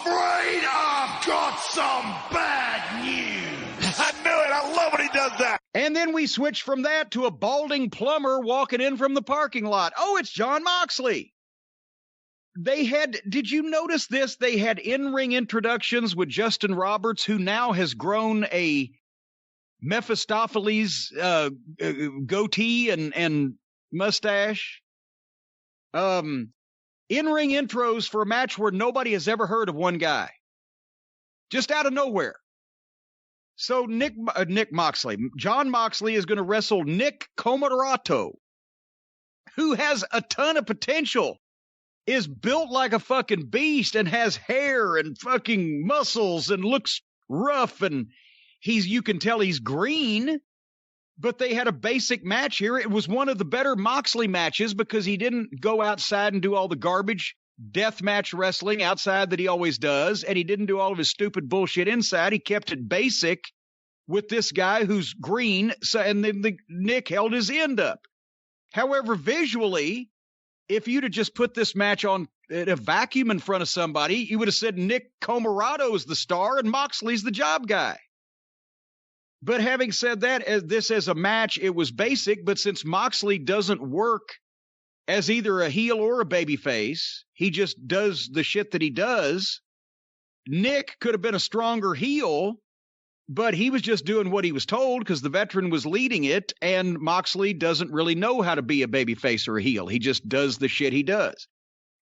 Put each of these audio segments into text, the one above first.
afraid I've got some bad news. I knew it. I love when he does that. And then we switch from that to a balding plumber walking in from the parking lot. Oh, it's Jon Moxley. Did you notice this? They had in-ring introductions with Justin Roberts, who now has grown a Mephistopheles goatee and mustache. In-ring intros for a match where nobody has ever heard of one guy. Just out of nowhere. So Jon Moxley is going to wrestle Nick Comoroto, who has a ton of potential, is built like a fucking beast and has hair and fucking muscles and looks rough, and you can tell he's green. But they had a basic match here. It was one of the better Moxley matches because he didn't go outside and do all the garbage death match wrestling outside that he always does, and he didn't do all of his stupid bullshit inside. He kept it basic with this guy who's green, and then Nick held his end up. However, visually, if you'd have just put this match on a vacuum in front of somebody, you would have said Nick Comoroto's the star and Moxley's the job guy. But having said that, as a match, it was basic, but since Moxley doesn't work as either a heel or a babyface, he just does the shit that he does. Nick could have been a stronger heel, but he was just doing what he was told because the veteran was leading it, and Moxley doesn't really know how to be a babyface or a heel. He just does the shit he does.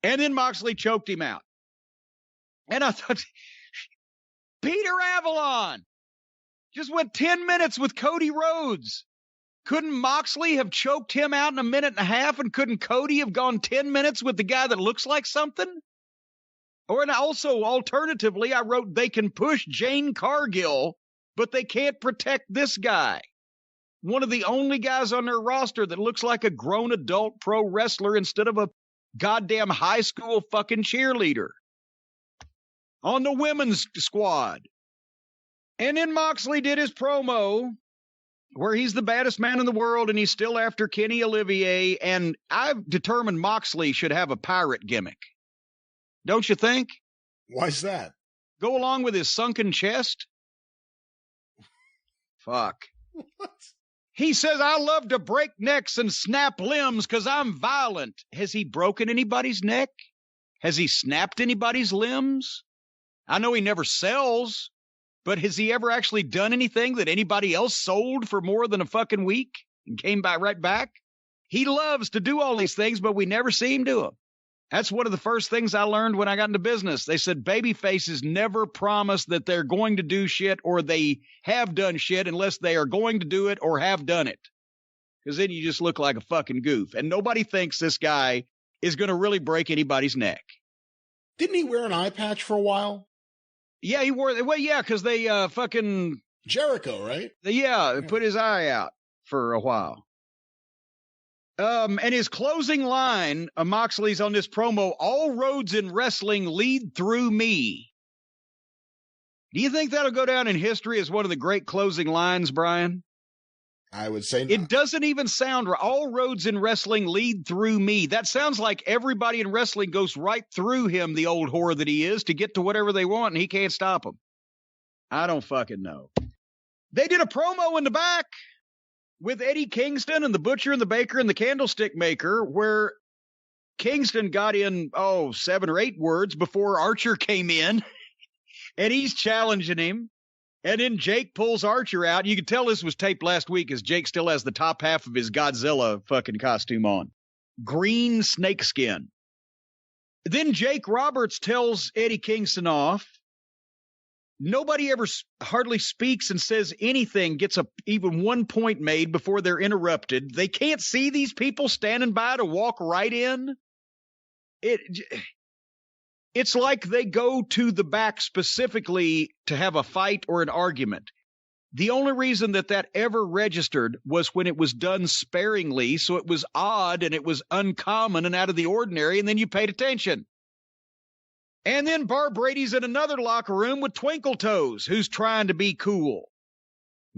And then Moxley choked him out. And I thought, Peter Avalon just went 10 minutes with Cody Rhodes. Couldn't Moxley have choked him out in a minute and a half, and couldn't Cody have gone 10 minutes with the guy that looks like something? And also, alternatively, I wrote they can push Jane Cargill, but they can't protect this guy. One of the only guys on their roster that looks like a grown adult pro wrestler instead of a goddamn high school fucking cheerleader on the women's squad. And then Moxley did his promo where he's the baddest man in the world and he's still after Kenny Olivier. And I've determined Moxley should have a pirate gimmick. Don't you think? Why's that? Go along with his sunken chest? Fuck. What? He says, I love to break necks and snap limbs because I'm violent. Has he broken anybody's neck? Has he snapped anybody's limbs? I know he never sells. But has he ever actually done anything that anybody else sold for more than a fucking week and came right back? He loves to do all these things, but we never see him do them. That's one of the first things I learned when I got into business. They said baby faces never promise that they're going to do shit or they have done shit unless they are going to do it or have done it. Because then you just look like a fucking goof. And nobody thinks this guy is going to really break anybody's neck. Didn't he wear an eye patch for a while? Yeah, he wore, well, yeah, because they fucking... Jericho, right? Yeah, put his eye out for a while. And his closing line, Moxley's on this promo, all roads in wrestling lead through me. Do you think that'll go down in history as one of the great closing lines, Brian? I would say not. It doesn't even sound right. All roads in wrestling lead through me. That sounds like everybody in wrestling goes right through him, the old whore that he is, to get to whatever they want, and he can't stop them. I don't fucking know. They did a promo in the back with Eddie Kingston and the Butcher and the Baker and the Candlestick Maker, where Kingston got in, 7 or 8 words before Archer came in, and he's challenging him. And then Jake pulls Archer out. You can tell this was taped last week as Jake still has the top half of his Godzilla fucking costume on. Green snakeskin. Then Jake Roberts tells Eddie Kingston off. Nobody ever hardly speaks and says anything, gets even 1 point made before they're interrupted. They can't see these people standing by to walk right in. It's like they go to the back specifically to have a fight or an argument. The only reason that ever registered was when it was done sparingly, so it was odd and it was uncommon and out of the ordinary, and then you paid attention. And then Bar Brady's in another locker room with Twinkle Toes, who's trying to be cool.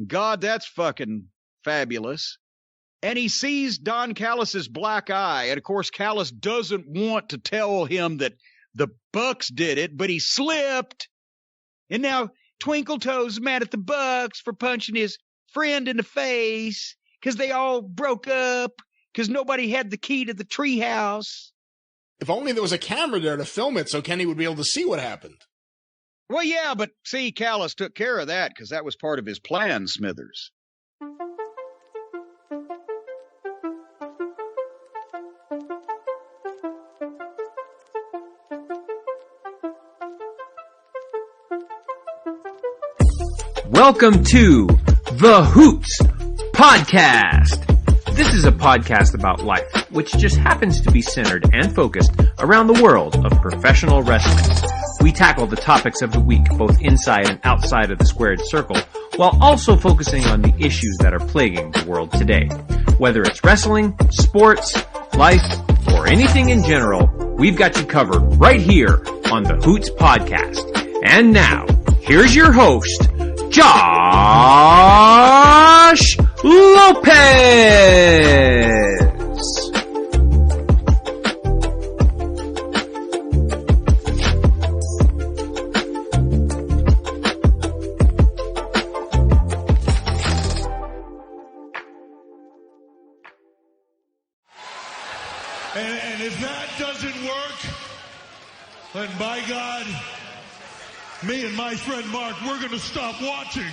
God, that's fucking fabulous. And he sees Don Callis's black eye, and of course Callis doesn't want to tell him that the Bucks did it, but he slipped. And now Twinkle Toes mad at the Bucks for punching his friend in the face because they all broke up because nobody had the key to the treehouse. If only there was a camera there to film it so Kenny would be able to see what happened. Well, yeah, but see, Callis took care of that because that was part of his plan, Smithers. Welcome to the Hoots Podcast. This is a podcast about life, which just happens to be centered and focused around the world of professional wrestling. We tackle the topics of the week, both inside and outside of the squared circle, while also focusing on the issues that are plaguing the world today. Whether it's wrestling, sports, life, or anything in general, we've got you covered right here on the Hoots Podcast. And now, here's your host, Josh Lopez. And if that doesn't work, then by God, me and my friend Mark, we're going to stop watching.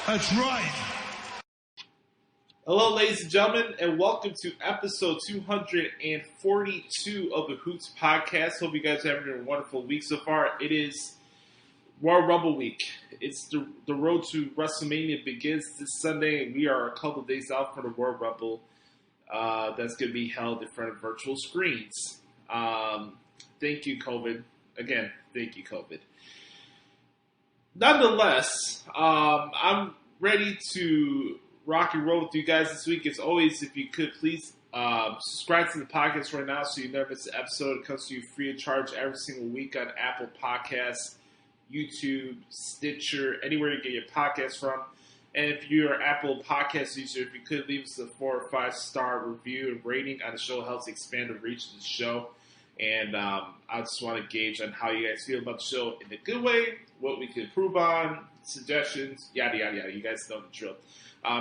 That's right. Hello, ladies and gentlemen, and welcome to episode 242 of the Hoots Podcast. Hope you guys are having a wonderful week so far. It is Royal Rumble week. It's the road to WrestleMania begins this Sunday, and we are a couple of days out from the Royal Rumble that's going to be held in front of virtual screens. Thank you, COVID. Again, thank you, COVID. Nonetheless, I'm ready to rock and roll with you guys this week. As always, if you could, please subscribe to the podcast right now so you never miss an episode. It comes to you free of charge every single week on Apple Podcasts, YouTube, Stitcher, anywhere you get your podcasts from. And if you're an Apple Podcast user, if you could leave us a 4 or 5 star review and rating on the show, helps expand the reach of the show. And I just want to gauge on how you guys feel about the show in a good way, what we can improve on, suggestions, yada, yada, yada. You guys know the drill.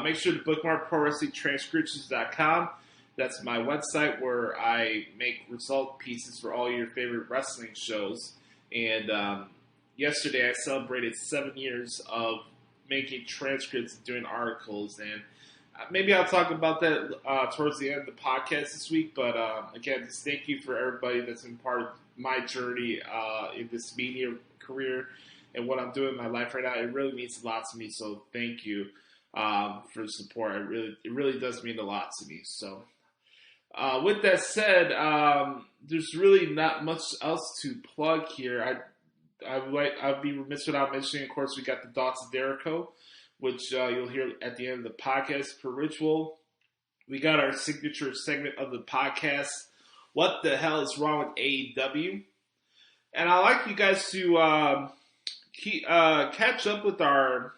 Make sure to bookmark ProWrestlingTranscriptions.com. That's my website where I make result pieces for all your favorite wrestling shows. And yesterday I celebrated 7 years of making transcripts and doing articles. And maybe I'll talk about that towards the end of the podcast this week. But again, just thank you for everybody that's been part of my journey in this media career and what I'm doing in my life right now. It really means a lot to me. So thank you for the support. It really does mean a lot to me. So with that said, there's really not much else to plug here. I'd be remiss without mentioning, of course, we got the Thoughts of Dericho, which you'll hear at the end of the podcast per ritual. We got our signature segment of the podcast, What the Hell is Wrong with AEW? And I'd like you guys to catch up with our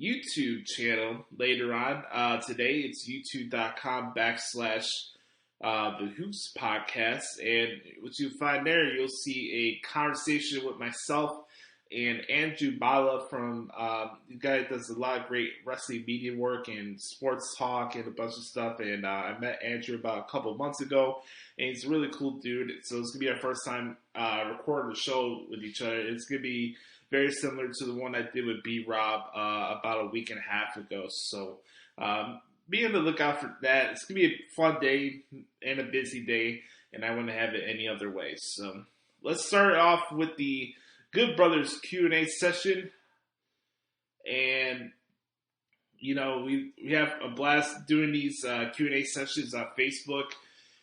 YouTube channel later on today. It's youtube.com/The Hoots Podcast. And what you'll find there, you'll see a conversation with myself and Andrew Bala from the guy that does a lot of great wrestling media work and sports talk and a bunch of stuff. And I met Andrew about a couple of months ago, and he's a really cool dude. So it's going to be our first time recording the show with each other. It's going to be very similar to the one I did with B-Rob about a week and a half ago. So be on the lookout for that. It's going to be a fun day and a busy day, and I wouldn't have it any other way. So let's start off with the Good Brothers Q&A session. And, you know, we have a blast doing these Q&A sessions on Facebook.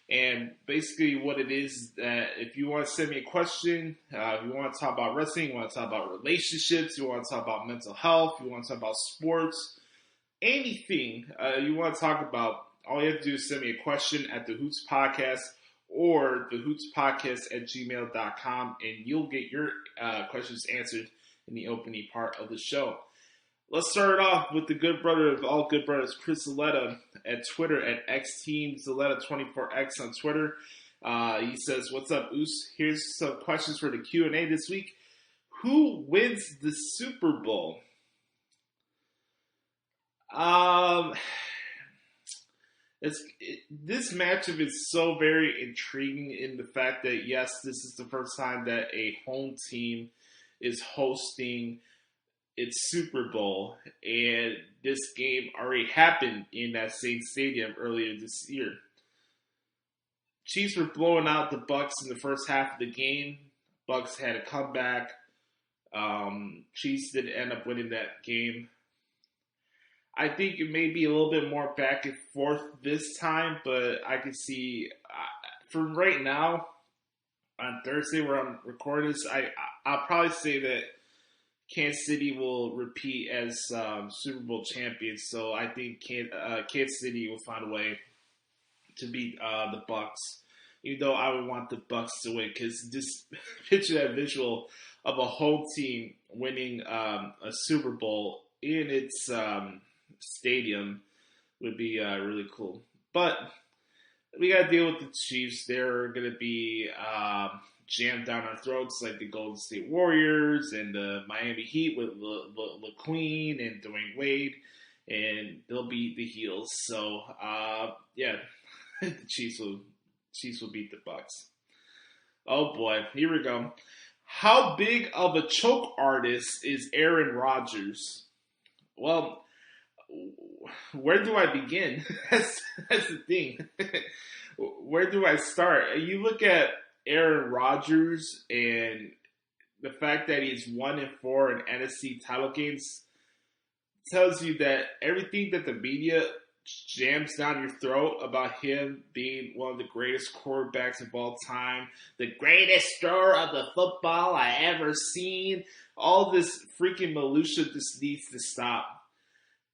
And basically what it is that if you want to send me a question, if you want to talk about wrestling, you want to talk about relationships, you want to talk about mental health, you want to talk about sports, anything you want to talk about, all you have to do is send me a question at the Hoots Podcast or the Hoots Podcast at gmail.com, and you'll get your questions answered in the opening part of the show. Let's start off with the good brother of all good brothers, Chris Zaletta, at Twitter at XTeamZaletta24X on Twitter. He says, "What's up, Oos? Here's some questions for the Q&A this week. Who wins the Super Bowl?" This matchup is so very intriguing in the fact that, yes, this is the first time that a home team is hosting its Super Bowl, and this game already happened in that same stadium earlier this year. Chiefs were blowing out the Bucks in the first half of the game. Bucks had a comeback. Chiefs did end up winning that game. I think it may be a little bit more back and forth this time, but I can see from right now on Thursday where I'm recording this, I'll probably say that Kansas City will repeat as Super Bowl champions. So I think Kansas City will find a way to beat the Bucks, even though I would want the Bucks to win, because just picture that visual of a home team winning a Super Bowl in its stadium would be really cool. But we got to deal with the Chiefs. They're going to be jammed down our throats like the Golden State Warriors and the Miami Heat with the Queen and Dwayne Wade, and they'll beat the Heels. So, yeah, the Chiefs will beat the Bucks. Oh boy, here we go. How big of a choke artist is Aaron Rodgers? Well, where do I begin? That's the thing. Where do I start? You look at Aaron Rodgers and the fact that he's 1-4 in NFC title games tells you that everything that the media jams down your throat about him being one of the greatest quarterbacks of all time, the greatest thrower of the football I ever seen, all this freaking minutia just needs to stop.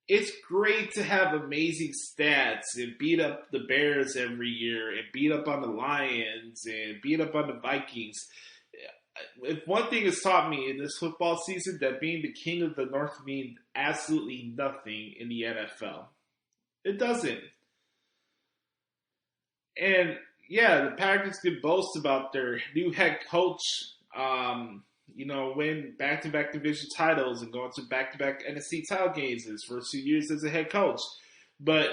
It's great to have amazing stats and beat up the Bears every year and beat up on the Lions and beat up on the Vikings. If one thing has taught me in this football season, that being the king of the North means absolutely nothing in the NFL. It doesn't. And yeah, the Packers could boast about their new head coach, win back-to-back division titles and going to back-to-back NFC title games his first 2 years as a head coach. But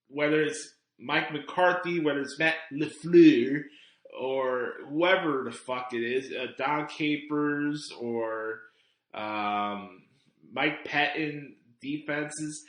whether it's Mike McCarthy, whether it's Matt LaFleur, or whoever the fuck it is, Don Capers or Mike Patton defenses,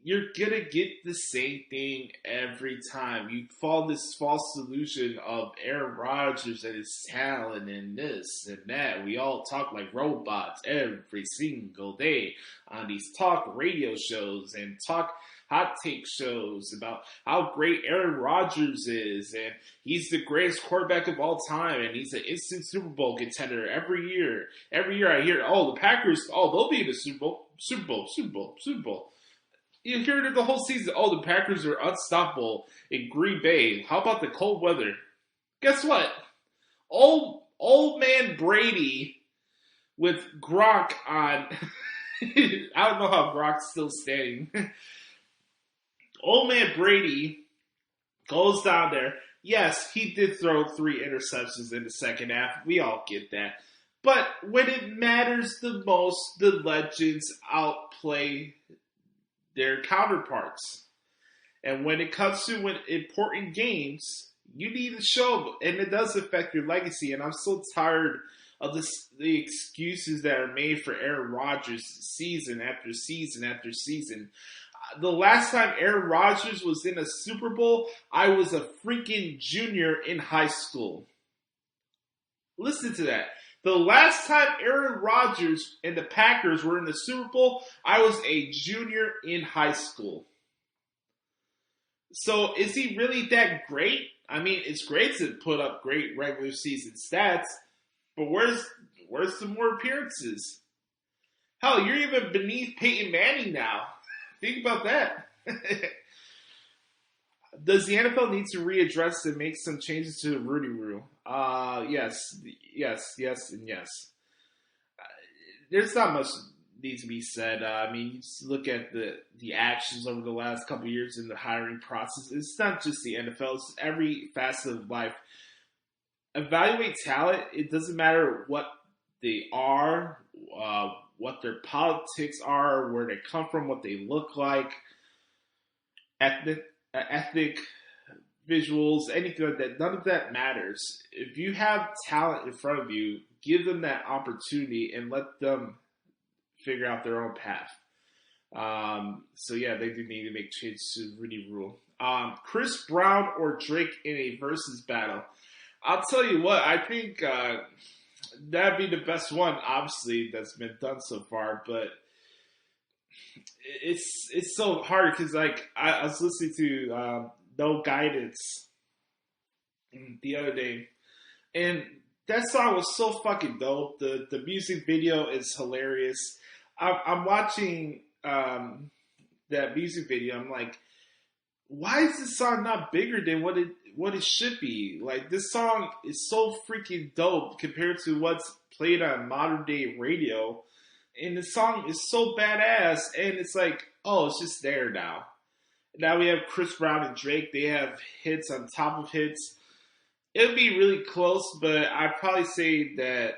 you're going to get the same thing every time. You fall this false illusion of Aaron Rodgers and his talent and this and that. We all talk like robots every single day on these talk radio shows and talk hot take shows about how great Aaron Rodgers is, and he's the greatest quarterback of all time, and he's an instant Super Bowl contender every year. Every year I hear, the Packers, they'll be in the Super Bowl. You hear it the whole season. The Packers are unstoppable in Green Bay. How about the cold weather? Guess what? Old man Brady with Gronk on. I don't know how Gronk's still standing. Old man Brady goes down there. Yes, he did throw 3 interceptions in the second half. We all get that. But when it matters the most, the legends outplay their counterparts. And when it comes to important games, you need to show, and it does affect your legacy. And I'm so tired of the excuses that are made for Aaron Rodgers season after season after season. The last time Aaron Rodgers was in a Super Bowl, I was a freaking junior in high school. Listen to that. The last time Aaron Rodgers and the Packers were in the Super Bowl, I was a junior in high school. So is he really that great? I mean, it's great to put up great regular season stats, but where's the more appearances? Hell, you're even beneath Peyton Manning now. Think about that. Does the NFL need to readdress and make some changes to the Rudy rule? Yes, and yes. There's not much needs to be said. I mean, you just look at the actions over the last couple of years in the hiring process. It's not just the NFL; it's every facet of life. Evaluate talent. It doesn't matter what they are, what their politics are, where they come from, what they look like, ethnic visuals, anything like that. None of that matters. If you have talent in front of you, give them that opportunity and let them figure out their own path. So yeah, they do need to make changes to the Rooney Rule. Chris Brown or Drake in a versus battle. I'll tell you what, I think that'd be the best one, obviously, that's been done so far, but it's so hard because, like, I was listening to No Guidance the other day, and that song was so fucking dope. The music video is hilarious. I'm watching that music video. I'm like, why is this song not bigger than what it should be? Like, this song is so freaking dope compared to what's played on modern day radio. And the song is so badass, and it's like, oh, it's just there now. Now we have Chris Brown and Drake. They have hits on top of hits. It would be really close, but I'd probably say that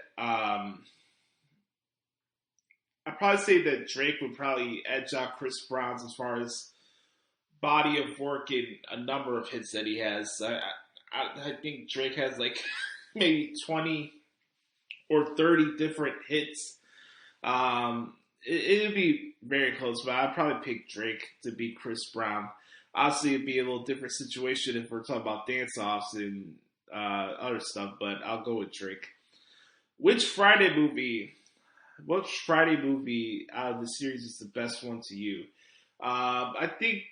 Drake would probably edge out Chris Brown's as far as body of work and a number of hits that he has. I think Drake has like maybe 20 or 30 different hits. It would be very close, but I'd probably pick Drake to beat Chris Brown. Obviously, it'd be a little different situation if we're talking about dance-offs and other stuff, but I'll go with Drake. Which Friday movie out of the series is the best one to you? I think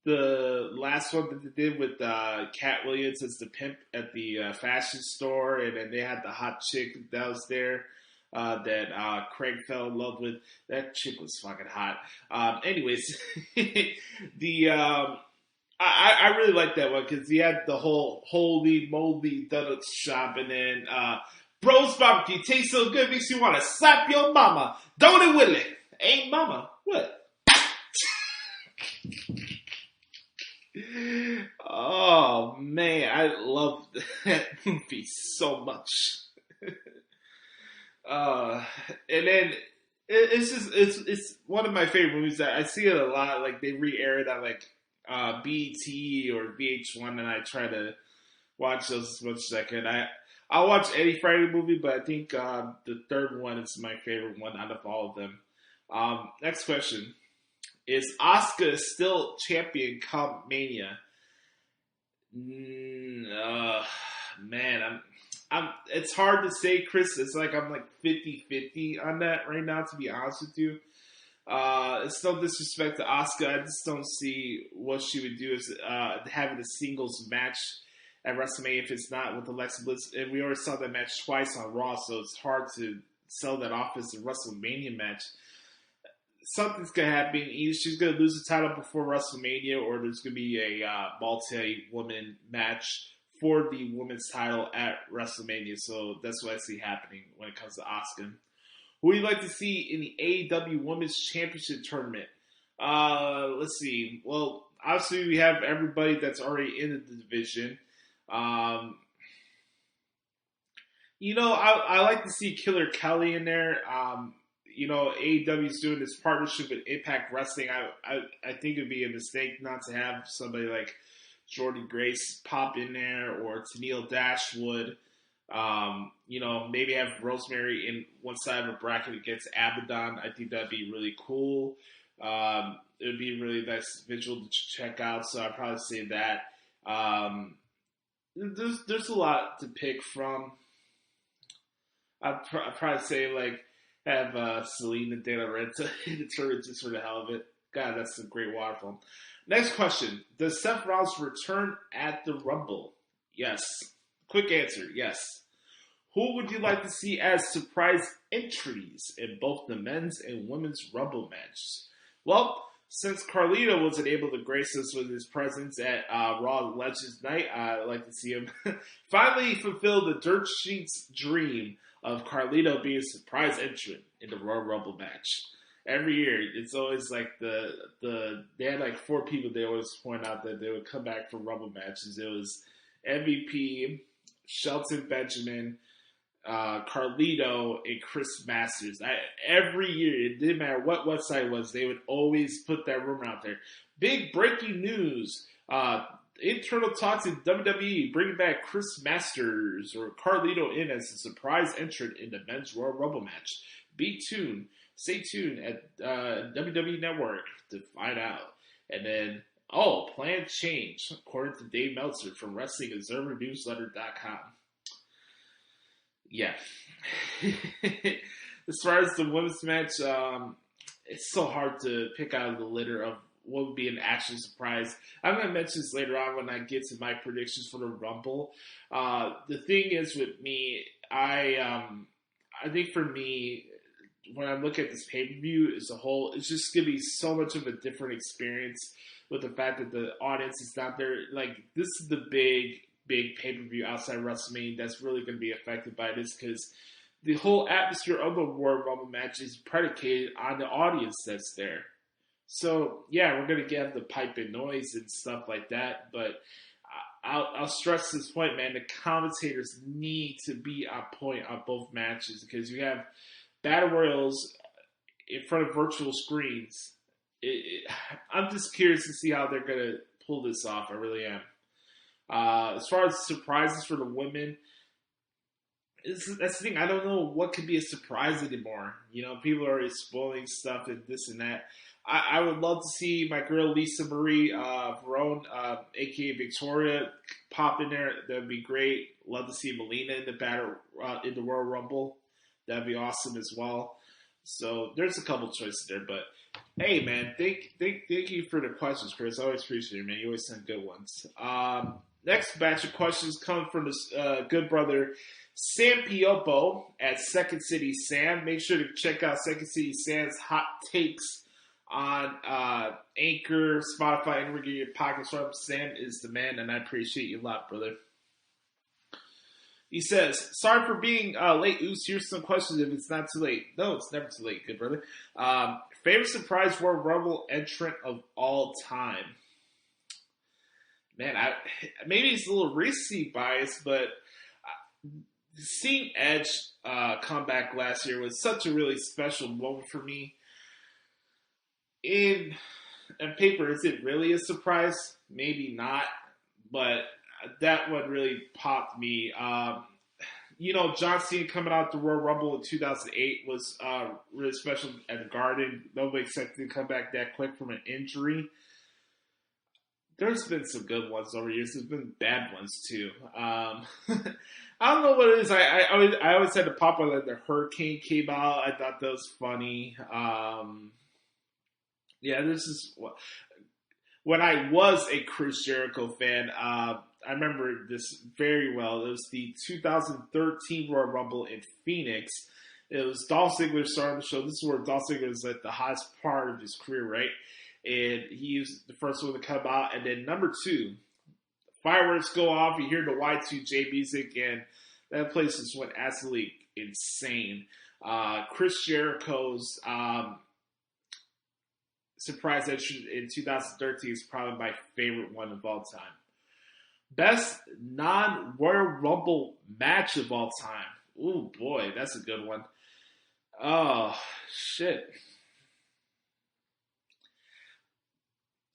the last one that they did with Cat Williams as the pimp at the fashion store, and then they had the hot chick that was there that Craig fell in love with. That chick was fucking hot. Anyways, I really like that one because he had the whole holy moly donut shop, and then Bros Barbecue tastes so good makes you want to slap your mama. Don't it, Willie? Ain't mama. What? Oh man, I love that movie so much. And then it's one of my favorite movies. That I see it a lot. Like they re-air it on like BET or VH1, and I try to watch those as much as I can. I'll watch any Friday movie, but I think the third one is my favorite one out of all of them. Next question. Is Asuka still champion come Mania? Man, it's hard to say, Chris. It's like I'm like 50-50 on that right now, to be honest with you. It's no disrespect to Asuka. I just don't see what she would do as having a singles match at WrestleMania if it's not with Alexa Bliss. And we already saw that match twice on Raw, so it's hard to sell that off as a WrestleMania match. Something's going to happen. Either she's going to lose the title before WrestleMania, or there's going to be a multi-woman match for the women's title at WrestleMania. So that's what I see happening when it comes to Asuka. Who would you like to see in the AEW Women's Championship Tournament? Let's see. Well, obviously we have everybody that's already in the division. I like to see Killer Kelly in there. AEW is doing this partnership with Impact Wrestling. I think it would be a mistake not to have somebody like Jordan Grace pop in there, or Tennille Dashwood. Maybe have Rosemary in one side of a bracket against Abaddon. I think that'd be really cool. It would be a really nice visual to check out, so I'd probably say that. There's a lot to pick from. I'd probably say, like, have Selena De La Renta in the tournament just for the hell of it. God, that's a great waterfall. Next question. Does Seth Rollins return at the Rumble? Yes. Quick answer, yes. Who would you like to see as surprise entries in both the men's and women's Rumble matches? Well, since Carlito wasn't able to grace us with his presence at Raw Legends Night, I'd like to see him finally fulfill the Dirt Sheet's dream of Carlito being a surprise entrant in the Royal Rumble match. Every year, it's always like they had like 4 people they always point out that they would come back for Rumble matches. It was MVP, Shelton Benjamin, Carlito, and Chris Masters. Every year, it didn't matter what website it was, they would always put that rumor out there. Big breaking news. Internal talks in WWE bringing back Chris Masters or Carlito in as a surprise entrant in the Men's Royal Rumble match. Stay tuned at WWE Network to find out. And then, plan change, according to Dave Meltzer from WrestlingObserverNewsletter.com. Yeah. As far as the women's match, it's so hard to pick out of the litter of what would be an actual surprise. I'm going to mention this later on when I get to my predictions for the Rumble. The thing is with me, I think for me, when I look at this pay-per-view as a whole, it's just going to be so much of a different experience with the fact that the audience is not there. Like, this is the big pay-per-view outside WrestleMania that's really going to be affected by this, because the whole atmosphere of the Royal Rumble match is predicated on the audience that's there. So, yeah, we're going to get the pipe and noise and stuff like that, but I'll stress this point, man. The commentators need to be on point on both matches, because you have Battle Royals in front of virtual screens. I'm just curious to see how they're going to pull this off. I really am. As far as surprises for the women, that's the thing. I don't know what could be a surprise anymore. You know, people are already spoiling stuff and this and that. I would love to see my girl Lisa Marie Verone, aka Victoria, pop in there. That'd be great. Love to see Melina in the battle in the Royal Rumble. That'd be awesome as well. So there's a couple choices there, but hey, man, thank you for the questions, Chris. I always appreciate it, man. You always send good ones. Next batch of questions come from this good brother Sam Piopo at Second City Sam. Make sure to check out Second City Sam's hot takes on Anchor, Spotify, and wherever your pockets from. Sam is the man, and I appreciate you a lot, brother. He says, sorry for being late, Oos. Here's some questions if it's not too late. No, it's never too late, good brother. Favorite surprise Royal Rumble entrant of all time? Man, maybe it's a little recency bias, but seeing Edge come back last year was such a really special moment for me. On paper, is it really a surprise? Maybe not, but that one really popped me. John Cena coming out the Royal Rumble in 2008 was really special at the Garden. Nobody expected to come back that quick from an injury. There's been some good ones over the years. There's been bad ones too. I don't know what it is. I always had to pop on that the Hurricane came out. I thought that was funny. This is when I was a Chris Jericho fan. I remember this very well. It was the 2013 Royal Rumble in Phoenix. It was Dolph Ziggler starting the show. This is where Dolph Ziggler is at the highest part of his career, right? And he was the first one to come out. And then number 2, fireworks go off. You hear the Y2J music, and that place just went absolutely insane. Chris Jericho's surprise entrance in 2013 is probably my favorite one of all time. Best non-Royal Rumble match of all time. Ooh, boy, that's a good one. Oh, shit.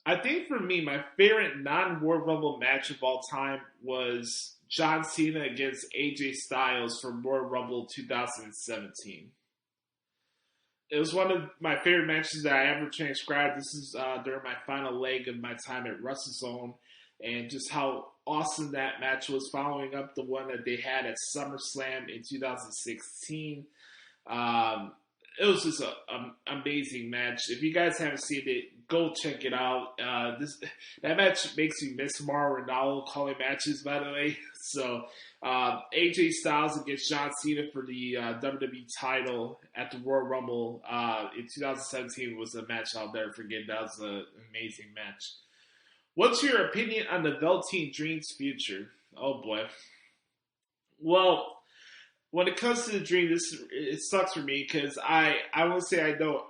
I think for me, my favorite non-Royal Rumble match of all time was John Cena against AJ Styles for Royal Rumble 2017. It was one of my favorite matches that I ever transcribed. This is during my final leg of my time at WrestleZone, and just how awesome that match was, following up the one that they had at SummerSlam in 2016. It was just an amazing match. If you guys haven't seen it, go check it out. That match makes me miss Mauro Ranallo calling matches, by the way. So AJ Styles against John Cena for the WWE title at the Royal Rumble in 2017 was a match I'll never forget. That was an amazing match. What's your opinion on the Velveteen Dream's future? Oh boy. Well, when it comes to the Dream, it sucks for me because I will say I know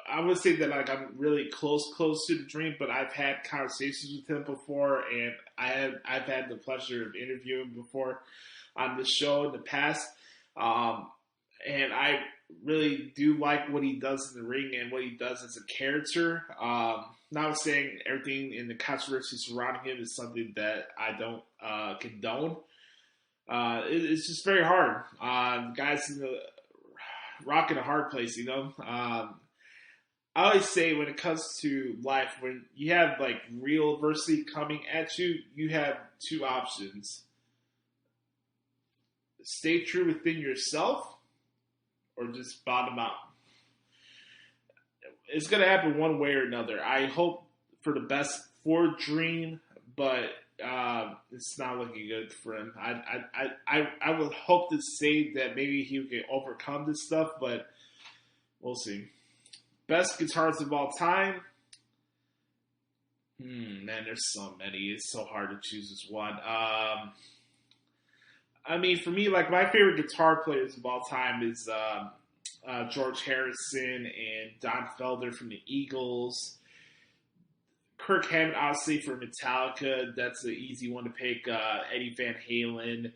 I would say that like I'm really close to the Dream, but I've had conversations with him before, and I've had the pleasure of interviewing him before on this show in the past. And I really do like what he does in the ring and what he does as a character. Not saying everything in the controversy surrounding him is something that I don't condone. It's just very hard. Guys in the rock in a hard place, you know. I always say when it comes to life, when you have like real adversity coming at you, you have two options. Stay true within yourself or just bottom out. It's going to happen one way or another. I hope for the best for Dream, but it's not looking good for him. I would hope to say that maybe he can overcome this stuff, but we'll see. Best guitars of all time. Man, there's so many. It's so hard to choose just one. I mean, for me, like my favorite guitar players of all time is George Harrison and Don Felder from the Eagles. Kirk Hammett, obviously, for Metallica. That's an easy one to pick. Eddie Van Halen.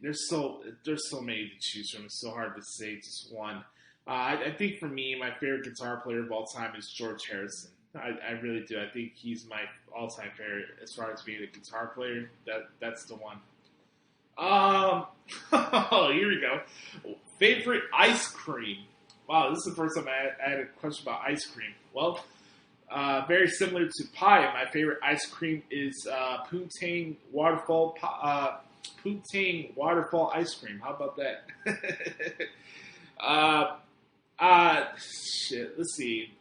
There's so many to choose from. It's so hard to say just one. I think for me, my favorite guitar player of all time is George Harrison. I really do. I think he's my all-time favorite as far as being a guitar player. That's the one. Here we go. Favorite ice cream. Wow, this is the first time I had a question about ice cream. Well, very similar to pie. My favorite ice cream is Poontang Waterfall ice cream. How about that? Shit. Let's see.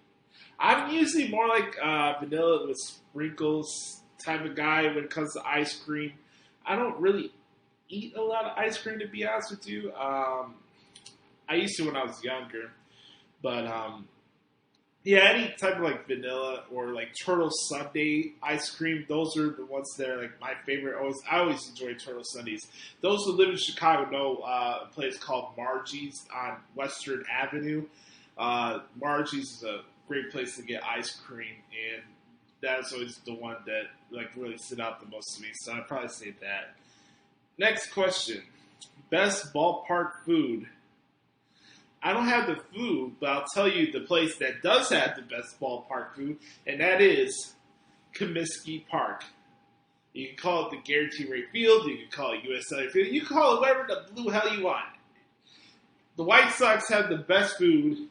I'm usually more like vanilla with sprinkles type of guy when it comes to ice cream. I don't really eat a lot of ice cream, to be honest with you. I used to when I was younger, but yeah, any type of like vanilla or like turtle sundae ice cream. Those are the ones that are like my favorite. I always enjoy turtle sundaes. Those who live in Chicago know a place called Margie's on Western Avenue. Margie's is a great place to get ice cream, and that's always the one that like really stood out the most to me. So I'd probably say that. Next question: best ballpark food. I don't have the food, but I'll tell you the place that does have the best ballpark food, and that is Comiskey Park. You can call it the Guarantee Rate Field, you can call it USL Field, you can call it whatever the blue hell you want. The White Sox have the best food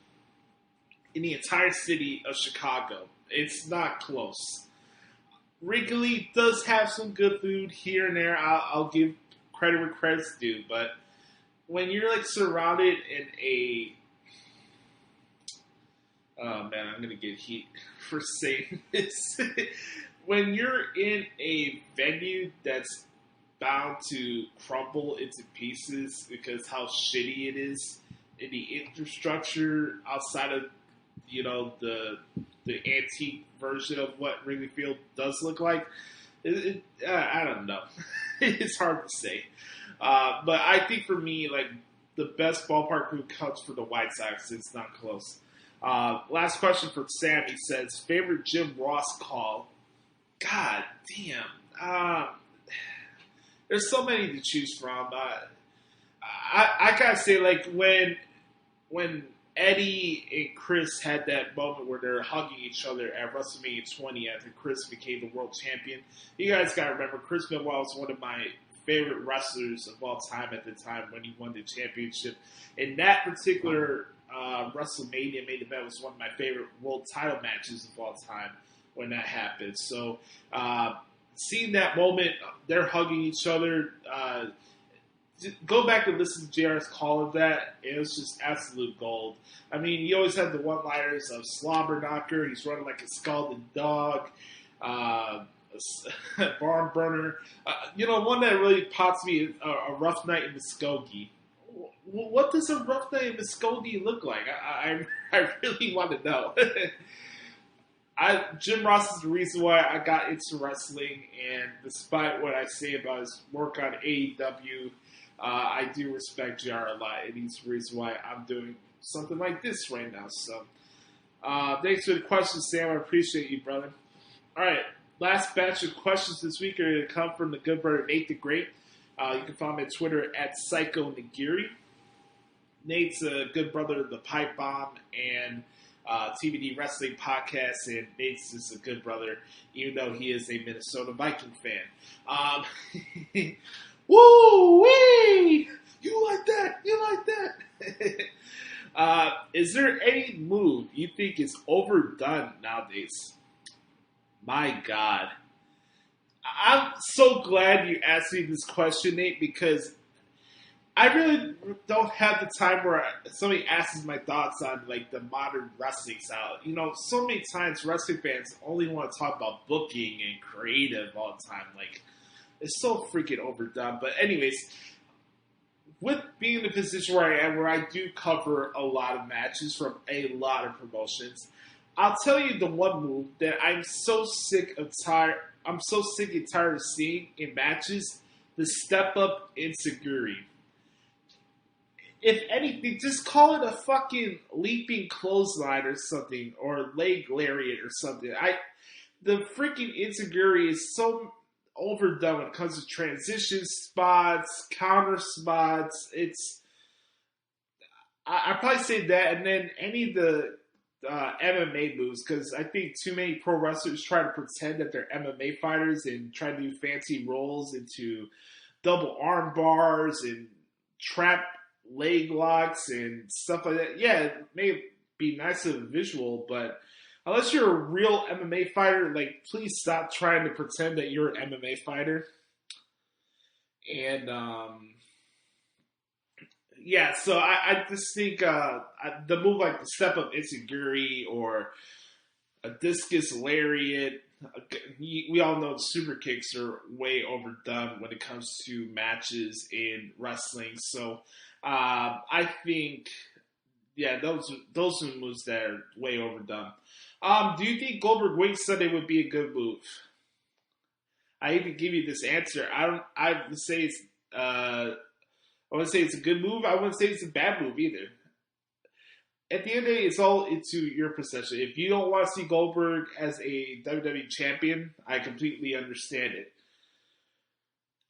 in the entire city of Chicago. It's not close. Wrigley does have some good food here and there. I'll give credit where credit's due, but when you're like surrounded in a, oh man, I'm gonna get heat for saying this. When you're in a venue that's bound to crumble into pieces because how shitty it is in the infrastructure outside of, you know, the antique version of what Wrigley Field does look like, I don't know. It's hard to say. But I think for me, like, the best ballpark food comes for the White Sox. It's not close. Last question from Sam. He says, favorite Jim Ross call? God damn. There's so many to choose from. I gotta say, like, when Eddie and Chris had that moment where they're hugging each other at WrestleMania 20 after Chris became the world champion. You guys gotta remember, Chris Benoit was one of my favorite wrestlers of all time at the time when he won the championship. And that particular WrestleMania main event was one of my favorite world title matches of all time when that happened. So seeing that moment, they're hugging each other. Go back and listen to JR's call of that. It was just absolute gold. I mean, he always had the one-liners of slobber knocker. He's running like a scalded dog. Barn burner. You know, one that really pops me is a rough night in Muskogee. What does a rough night in Muskogee look like? I really want to know. Jim Ross is the reason why I got into wrestling, and despite what I say about his work on AEW, I do respect JR a lot, and he's the reason why I'm doing something like this right now. So, thanks for the questions, Sam. I appreciate you, brother. All right, last batch of questions this week are going to come from the good brother Nate the Great. You can follow me on Twitter at Psycho Nagiri. Nate's a good brother of the Pipe Bomb and TBD Wrestling Podcast, and Nate's just a good brother, even though he is a Minnesota Viking fan. Woo-wee! You like that? You like that? Is there any move you think is overdone nowadays? My God. I'm so glad you asked me this question, Nate, because I really don't have the time where somebody asks my thoughts on, like, the modern wrestling style. You know, so many times wrestling fans only want to talk about booking and creative all the time. Like, it's so freaking overdone. But anyways, with being in the position where I am, where I do cover a lot of matches from a lot of promotions, I'll tell you the one move that I'm so sick and tired of seeing in matches: the step up enziguri. If anything, just call it a fucking leaping clothesline or something, or leg lariat or something. The freaking enziguri is so overdone when it comes to transition spots, counter spots. I probably say that, and then any of the MMA moves, because I think too many pro wrestlers try to pretend that they're MMA fighters and try to do fancy rolls into double arm bars and trap leg locks and stuff like that. Yeah, it may be nice of a visual, but unless you're a real MMA fighter, like, please stop trying to pretend that you're an MMA fighter. And yeah, so I just think the move like the step up enziguri or a discus lariat, we all know the super kicks are way overdone when it comes to matches in wrestling. So I think, yeah, those are moves that are way overdone. Do you think Goldberg Wing Sunday would be a good move? I hate to give you this answer. I would say it's I wouldn't say it's a good move. I wouldn't say it's a bad move either. At the end of the day, it's all into your perception. If you don't want to see Goldberg as a WWE champion, I completely understand it.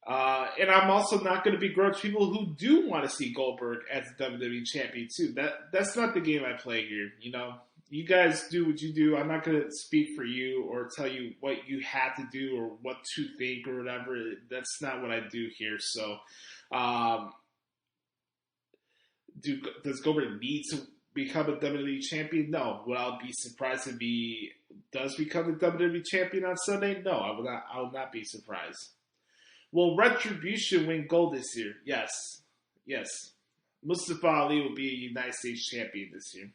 And I'm also not going to begrudge people who do want to see Goldberg as a WWE champion too. That's not the game I play here. You know, you guys do what you do. I'm not going to speak for you or tell you what you have to do or what to think or whatever. That's not what I do here. So, does Goldberg need to become a WWE champion? No. Would I be surprised if he does become a WWE champion on Sunday? No, I will not be surprised. Will Retribution win gold this year? Yes. Mustafa Ali will be a United States champion this year.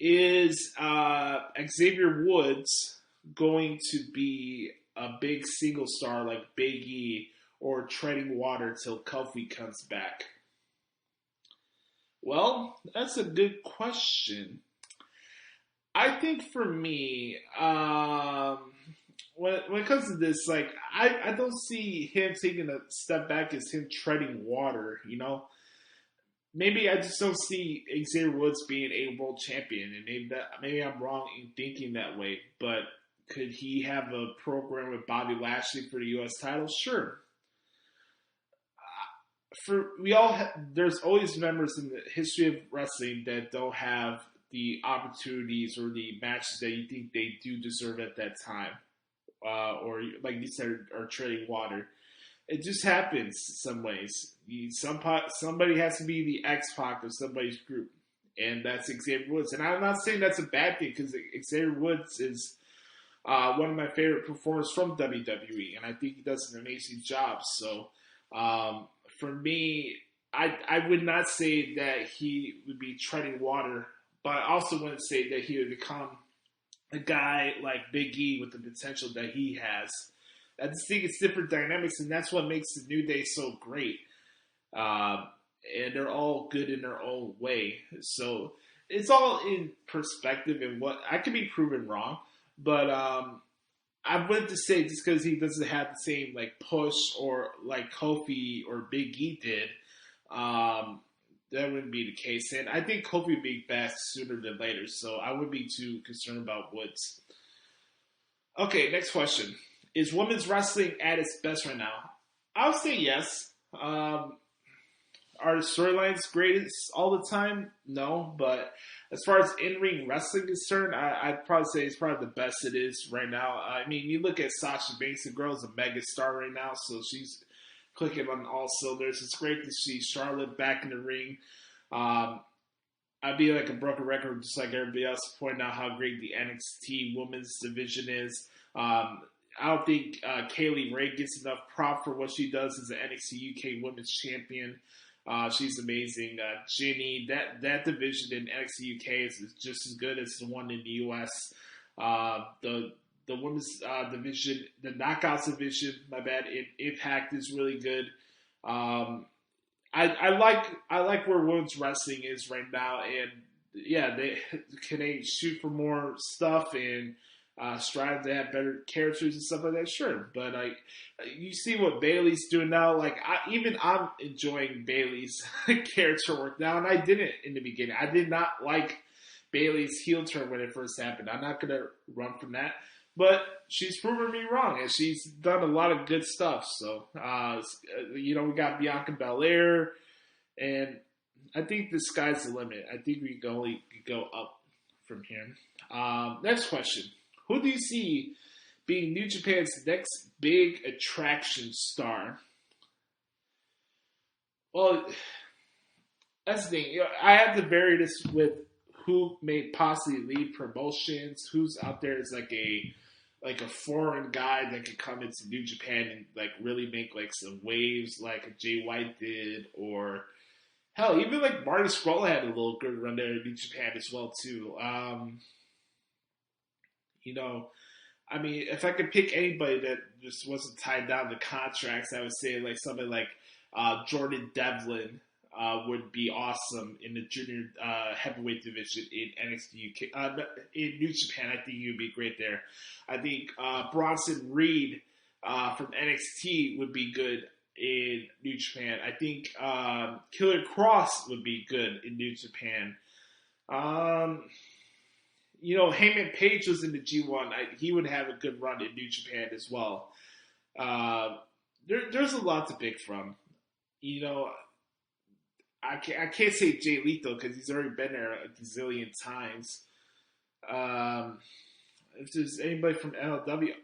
Is Xavier Woods going to be a big single star like Big E, or treading water till Kofi comes back? Well, that's a good question. I think for me, when it comes to this, like, I don't see him taking a step back as him treading water, you know? Maybe I just don't see Xavier Woods being a world champion, and maybe I'm wrong in thinking that way, but could he have a program with Bobby Lashley for the U.S. title? Sure. There's always members in the history of wrestling that don't have the opportunities or the matches that you think they do deserve at that time, or like you said, are treading water. It just happens some ways. Somebody has to be the X-Pac of somebody's group, and that's Xavier Woods. And I'm not saying that's a bad thing, because Xavier Woods is one of my favorite performers from WWE, and I think he does an amazing job. So for me, I would not say that he would be treading water, but I also wouldn't say that he would become a guy like Big E with the potential that he has. I just think it's different dynamics, and that's what makes the New Day so great. And they're all good in their own way. So it's all in perspective, and what I could be proven wrong, but I wouldn't just say just because he doesn't have the same like push or like Kofi or Big E did, that wouldn't be the case. And I think Kofi would be back sooner than later, so I wouldn't be too concerned about Woods. Okay, next question. Is women's wrestling at its best right now? I would say yes. Are the storylines greatest all the time? No, but as far as in-ring wrestling is concerned, I'd probably say it's probably the best it is right now. I mean, you look at Sasha Banks, the girl's a mega star right now, so she's clicking on all cylinders. It's great to see Charlotte back in the ring. I'd be like a broken record, just like everybody else, pointing out how great the NXT women's division is. I don't think Kaylee Ray gets enough prop for what she does as an NXT UK Women's Champion. She's amazing. Ginny, that division in NXT UK is just as good as the one in the US. The women's division, the Knockouts division, my bad, Impact is really good. I like where women's wrestling is right now, and yeah, they shoot for more stuff and strive to have better characters and stuff like that. Sure, but you see what Bayley's doing now. Like I'm enjoying Bayley's character work now, and I didn't in the beginning. I did not like Bayley's heel turn when it first happened. I'm not gonna run from that. But she's proven me wrong, and she's done a lot of good stuff. So, we got Bianca Belair, and I think the sky's the limit. I think we can only go up from here. Next question. Who do you see being New Japan's next big attraction star? Well, that's the thing. I have to vary this with who may possibly lead promotions, who's out there as like a foreign guy that could come into New Japan and like really make like some waves like a Jay White did, or hell, even like Marty Scurll had a little good run there in New Japan as well too. I mean, if I could pick anybody that just wasn't tied down to contracts, I would say like somebody like Jordan Devlin would be awesome in the junior heavyweight division in NXT UK. In New Japan, I think he would be great there. I think Bronson Reed from NXT would be good in New Japan. I think Killer Cross would be good in New Japan. Heyman Page was in the G1. He would have a good run in New Japan as well. There's a lot to pick from. I can't say Jay Lethal because he's already been there a gazillion times. If there's anybody from LW,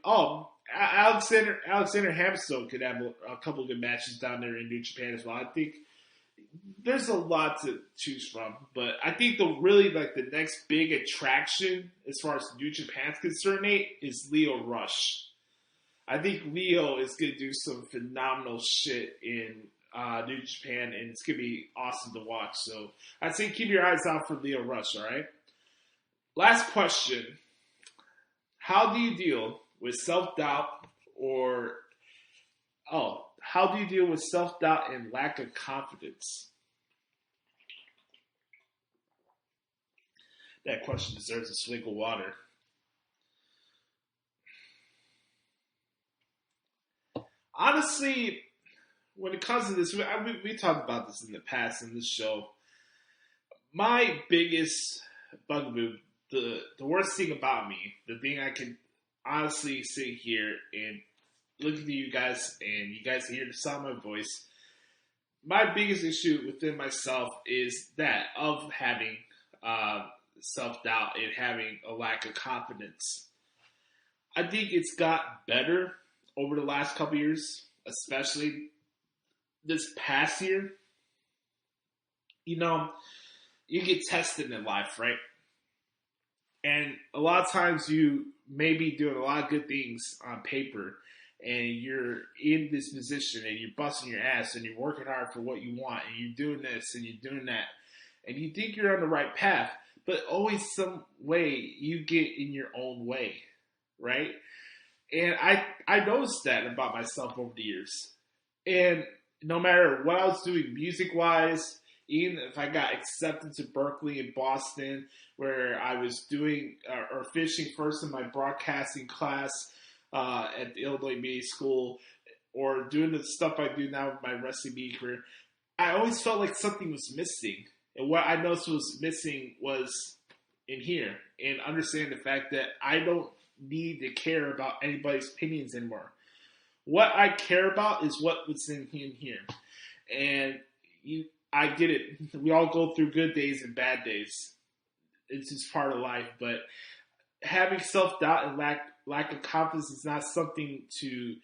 Alexander Hammerstone could have a couple good matches down there in New Japan as well. I think there's a lot to choose from, but I think the next big attraction as far as New Japan's concerned, Nate, is Leo Rush. I think Leo is going to do some phenomenal shit in New Japan, and it's going to be awesome to watch. So I'd say keep your eyes out for Leo Rush, all right? Last question. How do you deal with self-doubt and lack of confidence? That question deserves a swig of water. Honestly, when it comes to this, we talked about this in the past in this show. My biggest bugaboo, the worst thing about me, the thing I can honestly sit here and look at you guys, and you guys hear the sound of my voice. My biggest issue within myself is that of having self-doubt and having a lack of confidence. I think it's got better over the last couple years, especially this past year. You get tested in life, right? And a lot of times you may be doing a lot of good things on paper, and you're in this position and you're busting your ass and you're working hard for what you want, and you're doing this and you're doing that, and you think you're on the right path, but always some way you get in your own way, right? And I noticed that about myself over the years. And no matter what I was doing music-wise, even if I got accepted to Berkeley in Boston, where I was doing or finishing first in my broadcasting class at the Illinois Media School, or doing the stuff I do now with my wrestling media career, I always felt like something was missing. And what I noticed was missing was in here. And understand the fact that I don't need to care about anybody's opinions anymore. What I care about is what's in here. And I get it. We all go through good days and bad days. It's just part of life. But having self-doubt and lack of confidence is not something to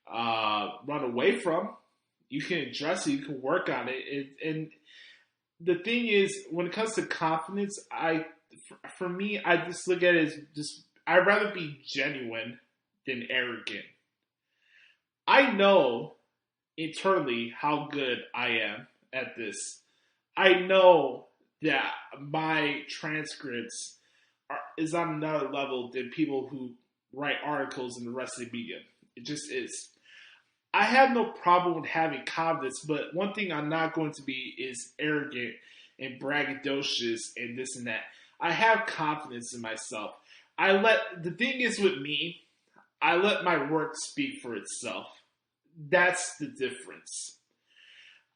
run away from. You can address it. You can work on it. And the thing is, when it comes to confidence, for me, I just look at it as just, I'd rather be genuine than arrogant. I know internally how good I am at this. I know that my transcripts is on another level than people who write articles in the rest of the media. It just is. I have no problem with having confidence, but one thing I'm not going to be is arrogant and braggadocious and this and that. I have confidence in myself. The thing is with me, I let my work speak for itself. That's the difference.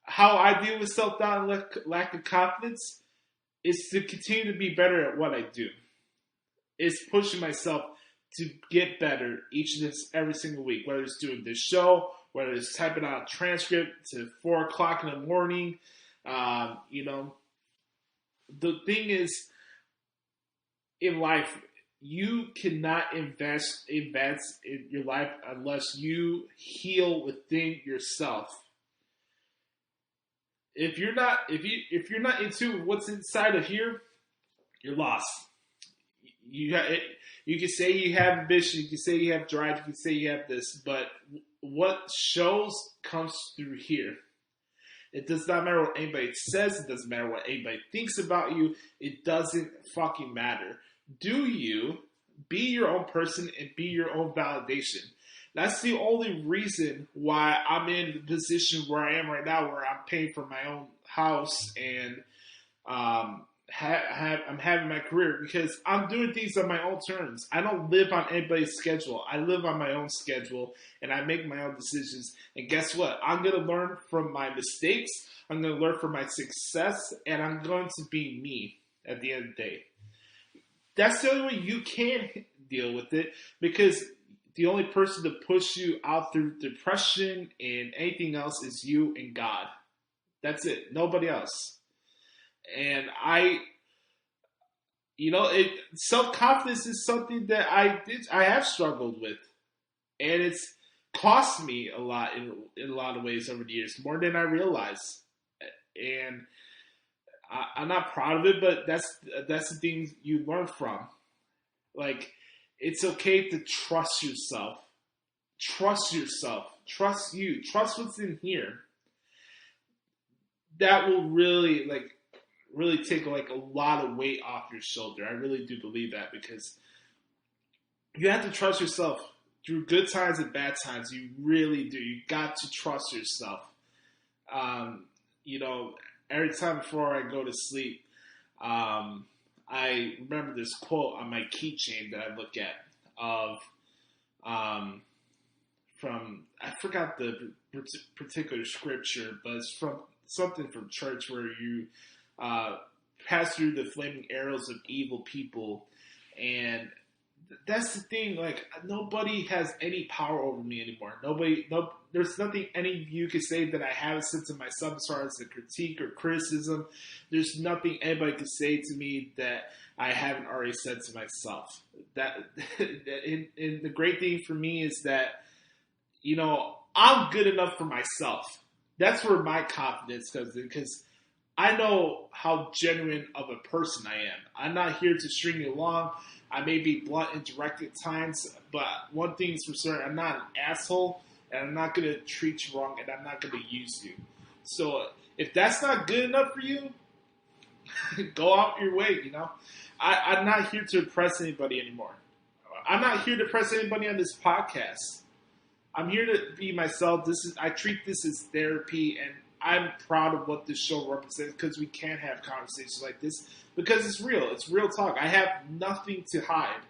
How I deal with self-doubt and lack of confidence is to continue to be better at what I do. It's pushing myself to get better each and every single week, whether it's doing this show, whether it's typing out a transcript to 4 o'clock in the morning. The thing is, in life, you cannot invest in your life unless you heal within yourself. If you're not into what's inside of here, you're lost. You can say you have ambition, you can say you have drive, you can say you have this, but what shows comes through here. It does not matter what anybody says. It doesn't matter what anybody thinks about you. It doesn't fucking matter. Do you be your own person and be your own validation? That's the only reason why I'm in the position where I am right now, where I'm paying for my own house and I'm having my career, because I'm doing things on my own terms. I don't live on anybody's schedule. I live on my own schedule and I make my own decisions. And guess what? I'm going to learn from my mistakes. I'm going to learn from my success, and I'm going to be me at the end of the day. That's the only way you can deal with it, because the only person to push you out through depression and anything else is you and God. That's it. Nobody else. And self-confidence is something that I have struggled with. And it's cost me a lot in a lot of ways over the years, more than I realize. And I'm not proud of it, but that's the thing you learn from. Like, it's okay to trust yourself. Trust yourself. Trust you. Trust what's in here. That will really take a lot of weight off your shoulder. I really do believe that, because you have to trust yourself through good times and bad times. You really do. You got to trust yourself. Every time before I go to sleep, I remember this quote on my keychain that I look at from, I forgot the particular scripture, but it's from something from church where you pass through the flaming arrows of evil people. And that's the thing, like, nobody has any power over me anymore. There's nothing any of you can say that I haven't said to myself as far as a critique or criticism. There's nothing anybody can say to me that I haven't already said to myself. And the great thing for me is that, I'm good enough for myself. That's where my confidence comes in, because I know how genuine of a person I am. I'm not here to string you along. I may be blunt and direct at times, but one thing is for certain, I'm not an asshole, and I'm not going to treat you wrong, and I'm not going to use you. So if that's not good enough for you, go out your way, I'm not here to impress anybody anymore. I'm not here to impress anybody on this podcast. I'm here to be myself. I treat this as therapy, and I'm proud of what this show represents, because we can have conversations like this, because it's real. It's real talk. I have nothing to hide.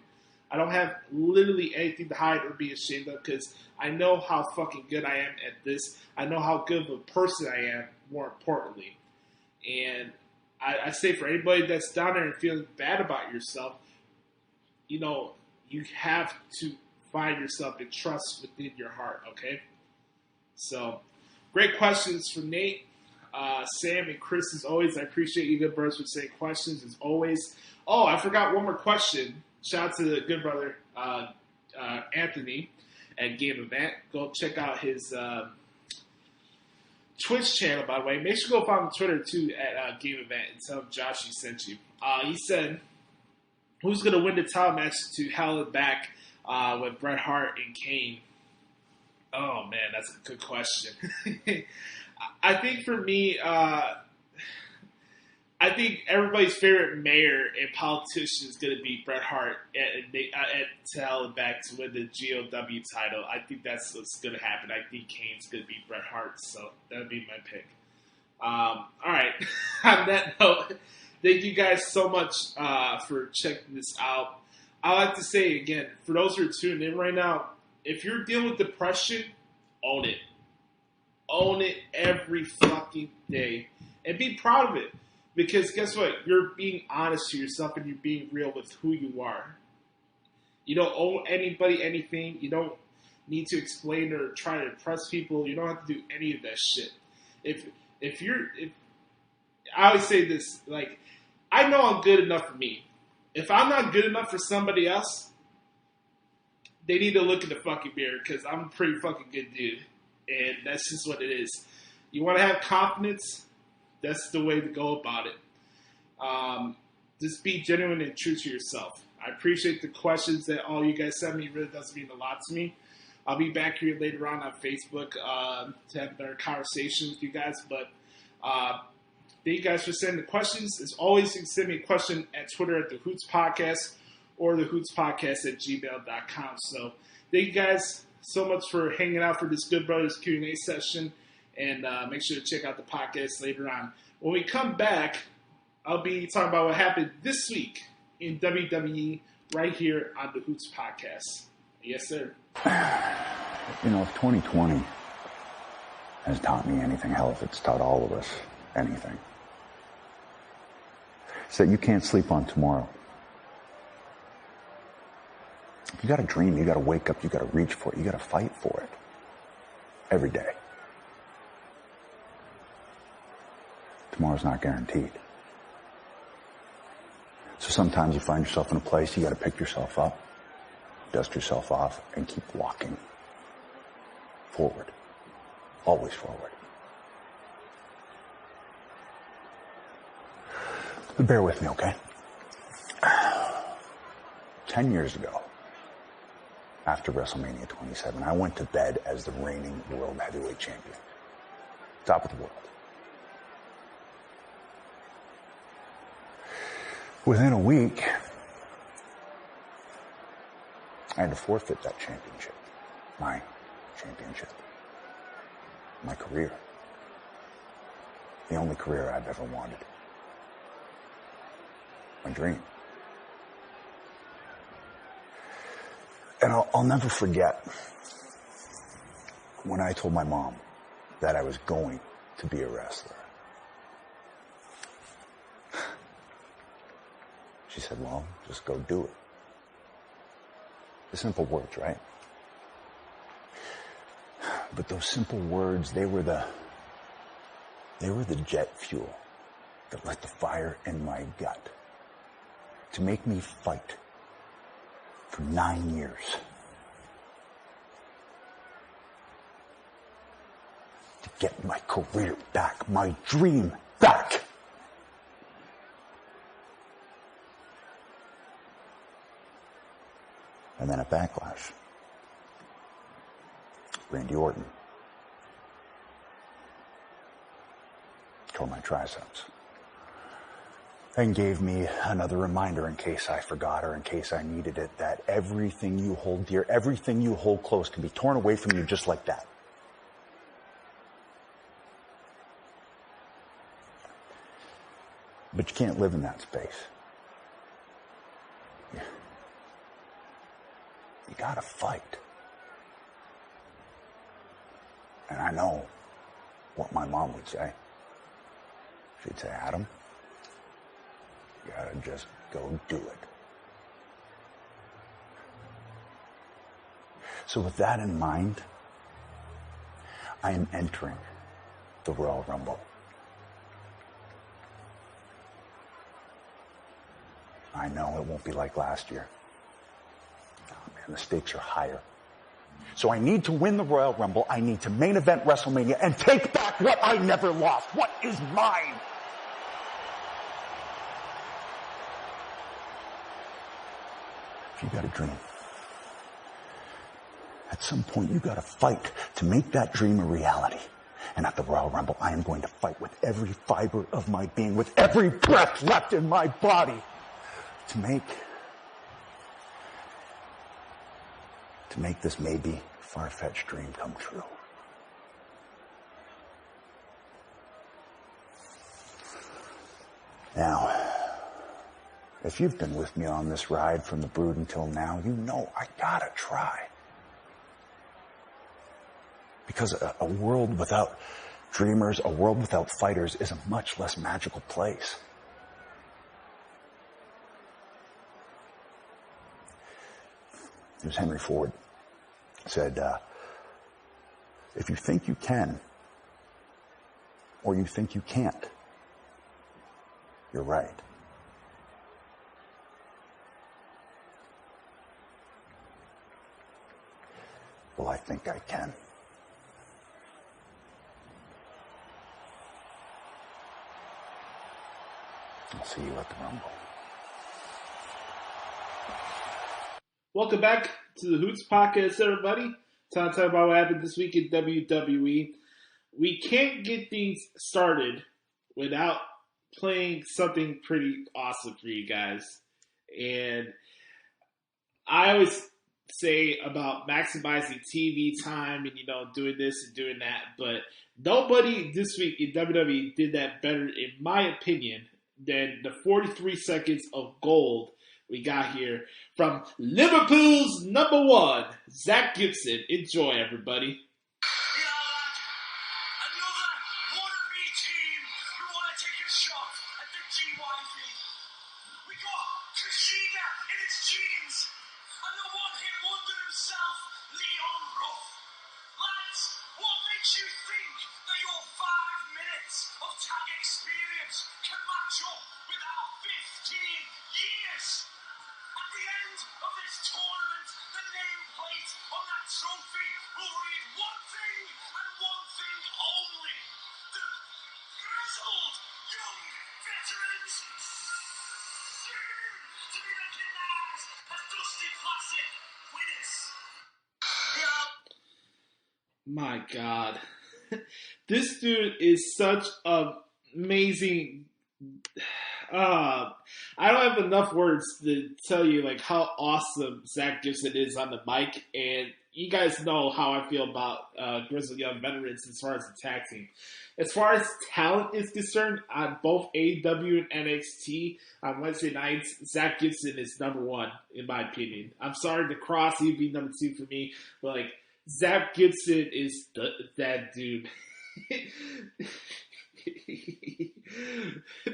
I don't have literally anything to hide or be ashamed of because I know how fucking good I am at this. I know how good of a person I am, more importantly. And I say for anybody that's down there and feeling bad about yourself, you know, you have to find yourself and trust within your heart, okay? So, great questions from Nate. Sam and Chris, as always, I appreciate you good brothers for saying questions, as always. Oh, I forgot one more question. Shout out to the good brother, Anthony, at Game Event. Go check out his Twitch channel, by the way. Make sure you go follow him on Twitter, too, at Game Event, and tell him Joshie sent you. He said, who's going to win the title match to Hell and Back with Bret Hart and Kane? Oh, man, that's a good question. I think for me, I think everybody's favorite mayor and politician is going to be Bret Hart to Hell and Back to win the GOW title. I think that's what's going to happen. I think Kane's going to beat Bret Hart, so that would be my pick. All right. On that note, thank you guys so much for checking this out. I like to say again, for those who are tuning in right now, if you're dealing with depression, own it. Own it every fucking day. And be proud of it. Because guess what? You're being honest to yourself and you're being real with who you are. You don't owe anybody anything. You don't need to explain or try to impress people. You don't have to do any of that shit. If I always say this, like, I know I'm good enough for me. If I'm not good enough for somebody else, they need to look in the fucking mirror because I'm a pretty fucking good dude. And that's just what it is. You want to have confidence? That's the way to go about it. Just be genuine and true to yourself. I appreciate the questions that all you guys sent me. It really does mean a lot to me. I'll be back here later on Facebook to have better conversation with you guys. But thank you guys for sending the questions. As always, you can send me a question at Twitter at the Hoots Podcast or the Hoots Podcast at gmail.com. So thank you guys so much for hanging out for this Good Brothers Q&A session, and make sure to check out the podcast later on. When we come back, I'll be talking about what happened this week in WWE right here on the Hoots Podcast. Yes, sir. You know, if 2020 has taught me anything, hell, if it's taught all of us anything, it's that you can't sleep on tomorrow. You got to dream, you got to wake up, you got to reach for it, you got to fight for it every day. Tomorrow's not guaranteed. So sometimes you find yourself in a place you got to pick yourself up, dust yourself off, and keep walking forward. Always forward. But bear with me, okay? 10 years ago, after WrestleMania 27, I went to bed as the reigning world heavyweight champion. Top of the world. Within a week, I had to forfeit that championship. My championship. My career. The only career I've ever wanted. My dream. And I'll never forget when I told my mom that I was going to be a wrestler. She said, well, just go do it. The simple words, right? But those simple words, they were the jet fuel that lit the fire in my gut to make me fight for 9 years. To get my career back, my dream back. And then a backlash. Randy Orton tore my triceps. And gave me another reminder in case I forgot or in case I needed it, that everything you hold dear, everything you hold close can be torn away from you just like that. But you can't live in that space. gotta fight. And I know what my mom would say. She'd say, Adam, you gotta just go do it. So with that in mind, I am entering the Royal Rumble. I know it won't be like last year. Oh man, the stakes are higher. So I need to win the Royal Rumble. I need to main event WrestleMania and take back what I never lost. What is mine? If you got a dream, at some point you got to fight to make that dream a reality. And at the Royal Rumble, I am going to fight with every fiber of my being, with every breath left in my body to make this maybe far-fetched dream come true. Now, if you've been with me on this ride from the Brood until now, you know I gotta try. Because a world without dreamers, a world without fighters is a much less magical place. It was Henry Ford said, if you think you can, or you think you can't, you're right. Well, I think I can. I'll see you at the Rumble. Welcome back to the Hoots Podcast, everybody. Time to talk about what happened this week in WWE. We can't get things started without playing something pretty awesome for you guys. And I always say about maximizing TV time and, doing this and doing that, but nobody this week in WWE did that better, in my opinion, than the 43 seconds of gold we got here from Liverpool's number one, Zach Gibson. Enjoy, everybody. Another wannabe team who want to take a shot at the GYV. We got Kushida in his jeans and the one-hit wonder himself, Leon Ruff. Lads, what makes you think that your 5 minutes of tag experience can match up with our 15 years? At the end of this tournament, the nameplate on that trophy will read one thing and one thing only. The grizzled young veterans, soon to be recognized as Dusty Classic winners. My God. This dude is such an amazing... I don't have enough words to tell you how awesome Zach Gibson is on the mic, and you guys know how I feel about Grizzled Young Veterans as far as the tag team. As far as talent is concerned, on both AEW and NXT on Wednesday nights, Zach Gibson is number one, in my opinion. I'm sorry to Cross, he'd be number two for me, but Zach Gibson is that dude.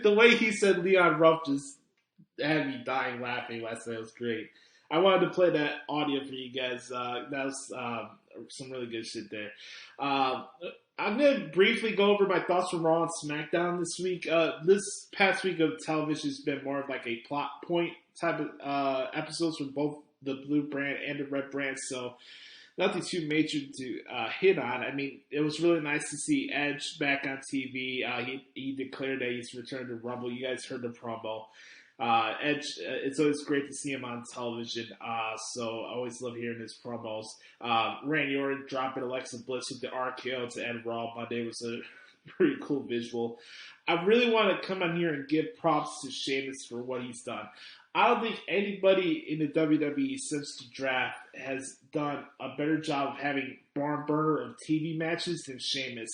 The way he said Leon Ruff just had me dying laughing last night. It was great. I wanted to play that audio for you guys. That was some really good shit there. I'm going to briefly go over my thoughts from Raw and SmackDown this week. This past week of television has been more of a plot point type of episodes from both the blue brand and the red brand, so nothing too major to hit on. I mean, it was really nice to see Edge back on TV. He declared that he's returned to Rumble. You guys heard the promo. Edge, it's always great to see him on television, so I always love hearing his promos. Randy Orton dropping Alexa Bliss with the RKO to end Raw Monday was a pretty cool visual. I really want to come on here and give props to Sheamus for what he's done. I don't think anybody in the WWE since the draft has done a better job of having barn burner of TV matches than Sheamus.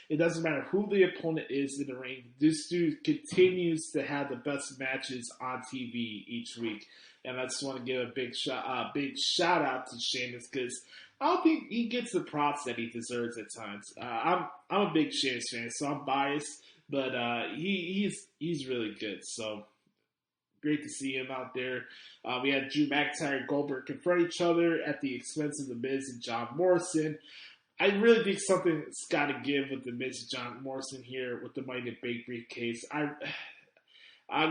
It doesn't matter who the opponent is in the ring. This dude continues to have the best matches on TV each week. And I just want to give a big shout out to Sheamus because I don't think he gets the props that he deserves at times. I'm a big Sheamus fan, so I'm biased, but he's really good. So great to see him out there. We had Drew McIntyre and Goldberg confront each other at the expense of The Miz and John Morrison. I really think something's got to give with The Miz and John Morrison here with the Money in the Bank briefcase. I'm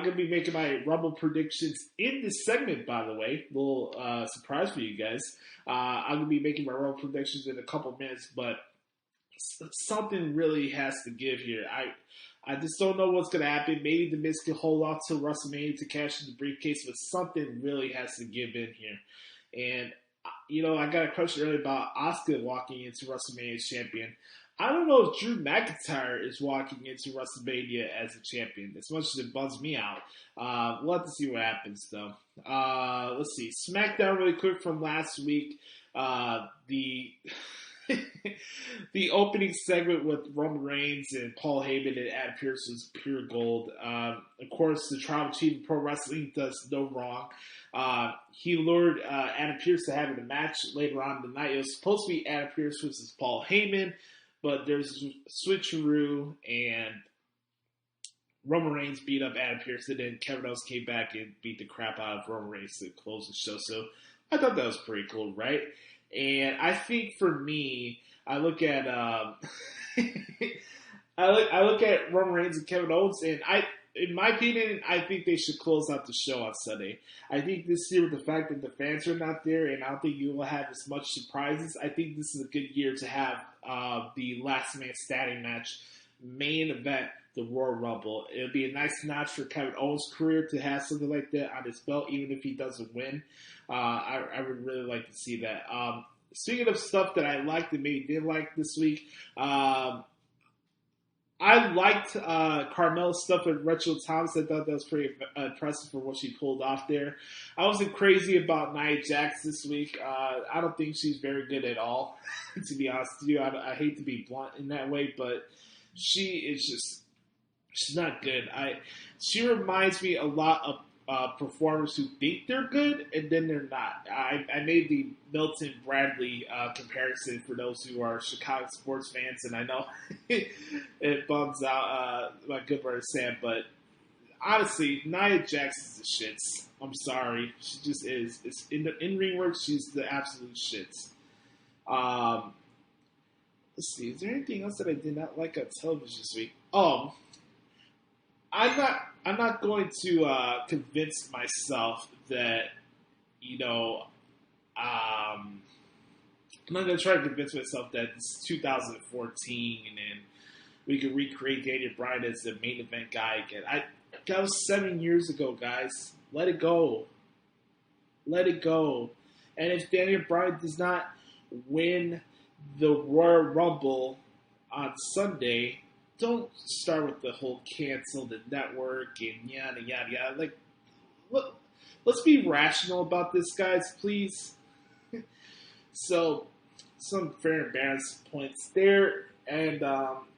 going to be making my Rumble predictions in this segment, by the way. A little surprise for you guys. I'm going to be making my Rumble predictions in a couple minutes, but something really has to give here. I just don't know what's going to happen. Maybe The Miz can hold off till WrestleMania to cash in the briefcase, but something really has to give in here. And, I got a question earlier about Asuka walking into WrestleMania as champion. I don't know if Drew McIntyre is walking into WrestleMania as a champion, as much as it bums me out. We'll have to see what happens, though. Let's see. SmackDown really quick from last week. The opening segment with Roman Reigns and Paul Heyman and Adam Pearce was pure gold. Of course, the tribal chief of pro wrestling does no wrong. He lured Adam Pearce to having a match later on in the night. It was supposed to be Adam Pearce versus Paul Heyman, but there's a switcheroo, and Roman Reigns beat up Adam Pearce, and then Kevin Owens came back and beat the crap out of Roman Reigns to close the show. So I thought that was pretty cool, right? And I think for me, I look at I look at Roman Reigns and Kevin Owens, and in my opinion, I think they should close out the show on Sunday. I think this year, with the fact that the fans are not there, and I don't think you will have as much surprises, I think this is a good year to have the last man standing match main event, the Royal Rumble. It would be a nice notch for Kevin Owens' career to have something like that on his belt, even if he doesn't win. I would really like to see that. Speaking of stuff that I liked and maybe didn't like this week, I liked Carmella's stuff with Rachel Thomas. I thought that was pretty impressive for what she pulled off there. I wasn't crazy about Nia Jax this week. I don't think she's very good at all, to be honest with you. I hate to be blunt in that way, but she's not good. She reminds me a lot of performers who think they're good and then they're not. I made the Milton Bradley comparison for those who are Chicago sports fans, and I know it bums out my good brother Sam, but honestly, Nia Jax is the shits. I'm sorry. She just is. It's in the in-ring work, she's the absolute shits. Let's see. Is there anything else that I did not like on television this week? I'm not going to convince myself that, I'm not going to try to convince myself that it's 2014 and then we can recreate Daniel Bryan as the main event guy again. That was 7 years ago, guys. Let it go. Let it go. And if Daniel Bryan does not win the Royal Rumble on Sunday, don't start with the whole cancel the network and yada, yada, yada. Like, look, let's be rational about this, guys, please. So, some fair and balanced points there. And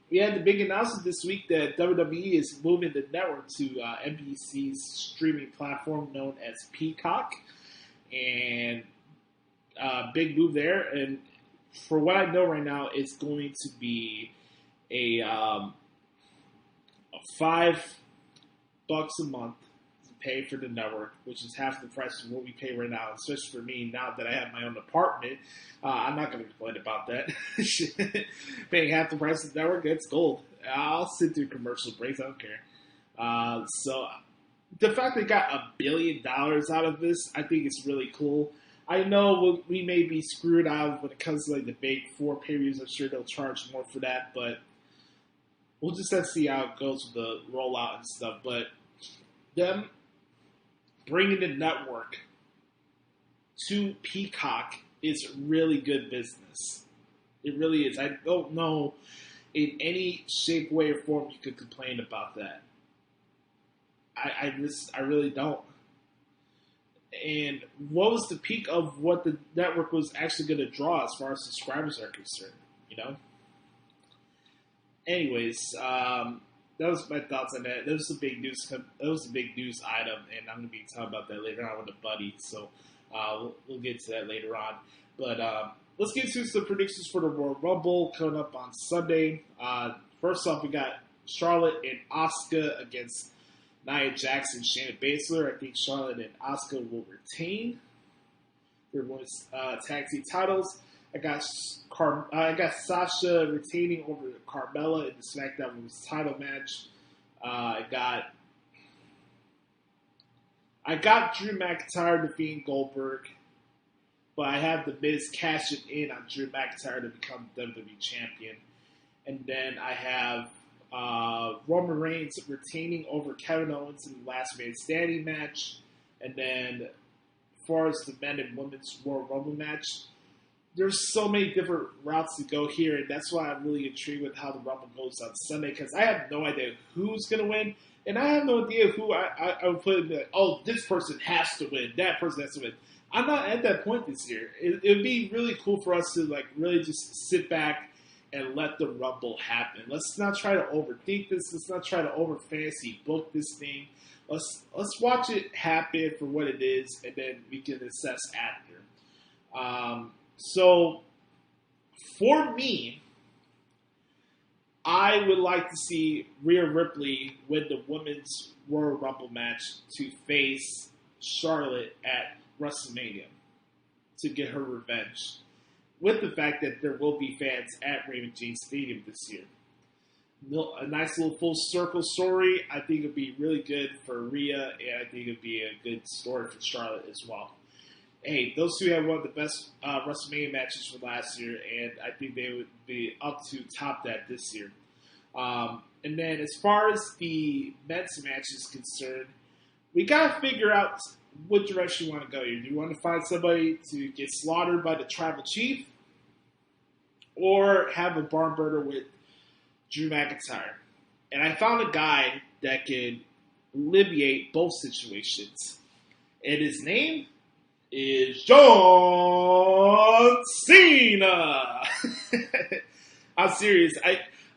we had the big announcement this week that WWE is moving the network to NBC's streaming platform known as Peacock. And big move there. And for what I know right now, it's going to be a $5 a month to pay for the network, which is half the price of what we pay right now, especially for me now that I have my own apartment. I'm not going to complain about that. Paying half the price of the network, that's gold. I'll sit through commercial breaks, I don't care. So the fact they got $1 billion out of this, I think it's really cool. I know we may be screwed out when it comes to like the big 4 pay-per-views. I'm sure they'll charge more for that, but we'll just have to see how it goes with the rollout and stuff. But them bringing the network to Peacock is really good business. It really is. I don't know in any shape, way, or form you could complain about that. I really don't. And what was the peak of what the network was actually going to draw as far as subscribers are concerned, you know? Anyways, that was my thoughts on that. That was the big news. That was the big news item, and I'm going to be talking about that later on with a buddy. So we'll get to that later on. But let's get to some predictions for the Royal Rumble coming up on Sunday. First off, we got Charlotte and Asuka against Nia Jax and Shayna Baszler. I think Charlotte and Asuka will retain their women's tag team titles. I got Sasha retaining over Carmella in the SmackDown Women's title match. I got Drew McIntyre defeating Goldberg, but I have the Miz cashing in on Drew McIntyre to become WWE champion. And then I have Roman Reigns retaining over Kevin Owens in the Last Man Standing match. And then as far as the men and women's Royal Rumble match, there's so many different routes to go here, and that's why I'm really intrigued with how the Rumble goes on Sunday, because I have no idea who's going to win, and I have no idea who I would put in like, oh, this person has to win, that person has to win. I'm not at that point this year. It would be really cool for us to like really just sit back and let the Rumble happen. Let's not try to overthink this. Let's not try to over fantasy book this thing. Let's watch it happen for what it is, and then we can assess after. So, for me, I would like to see Rhea Ripley win the Women's Royal Rumble match to face Charlotte at WrestleMania to get her revenge, with the fact that there will be fans at Raymond James Stadium this year. A nice little full circle story. I think it would be really good for Rhea, and I think it would be a good story for Charlotte as well. Hey, those two had one of the best WrestleMania matches from last year, and I think they would be up to top that this year. And then as far as the men's match is concerned, we got to figure out what direction you want to go here. Do you want to find somebody to get slaughtered by the Tribal Chief, or have a barn burner with Drew McIntyre? And I found a guy that can alleviate both situations, and his name is John Cena. I'm serious.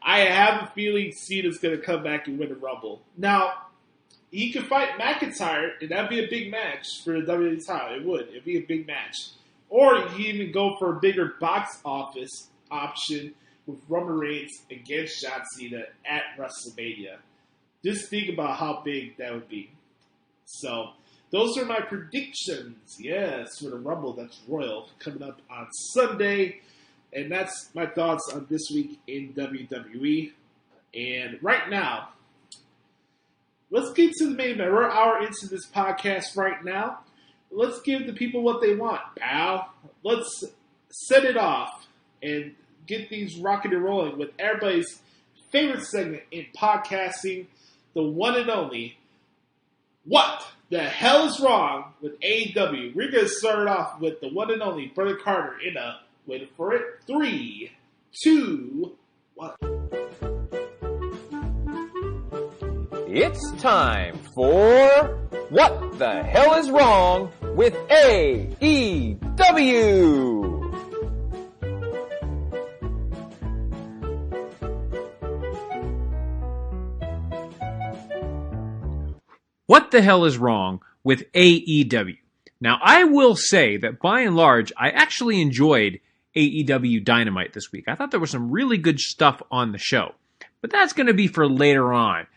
I have a feeling Cena's going to come back and win the Rumble. Now, he could fight McIntyre, and that'd be a big match for the WWE title. It would. It'd be a big match. Or he could even go for a bigger box office option with Roman Reigns against John Cena at WrestleMania. Just think about how big that would be. So, those are my predictions, yes, for the Rumble that's Royal coming up on Sunday. And that's my thoughts on this week in WWE. And right now, let's get to the main event. We're an hour into this podcast right now. Let's give the people what they want, pal. Let's set it off and get things rocking and rolling with everybody's favorite segment in podcasting, the one and only, What the Hell is Wrong with AEW? We're going to start it off with the one and only Brother Carter in a, wait for it, 3, 2, 1. It's time for What the Hell is Wrong with AEW? What the hell is wrong with AEW? Now, I will say that by and large, I actually enjoyed AEW Dynamite this week. I thought there was some really good stuff on the show. But that's going to be for later on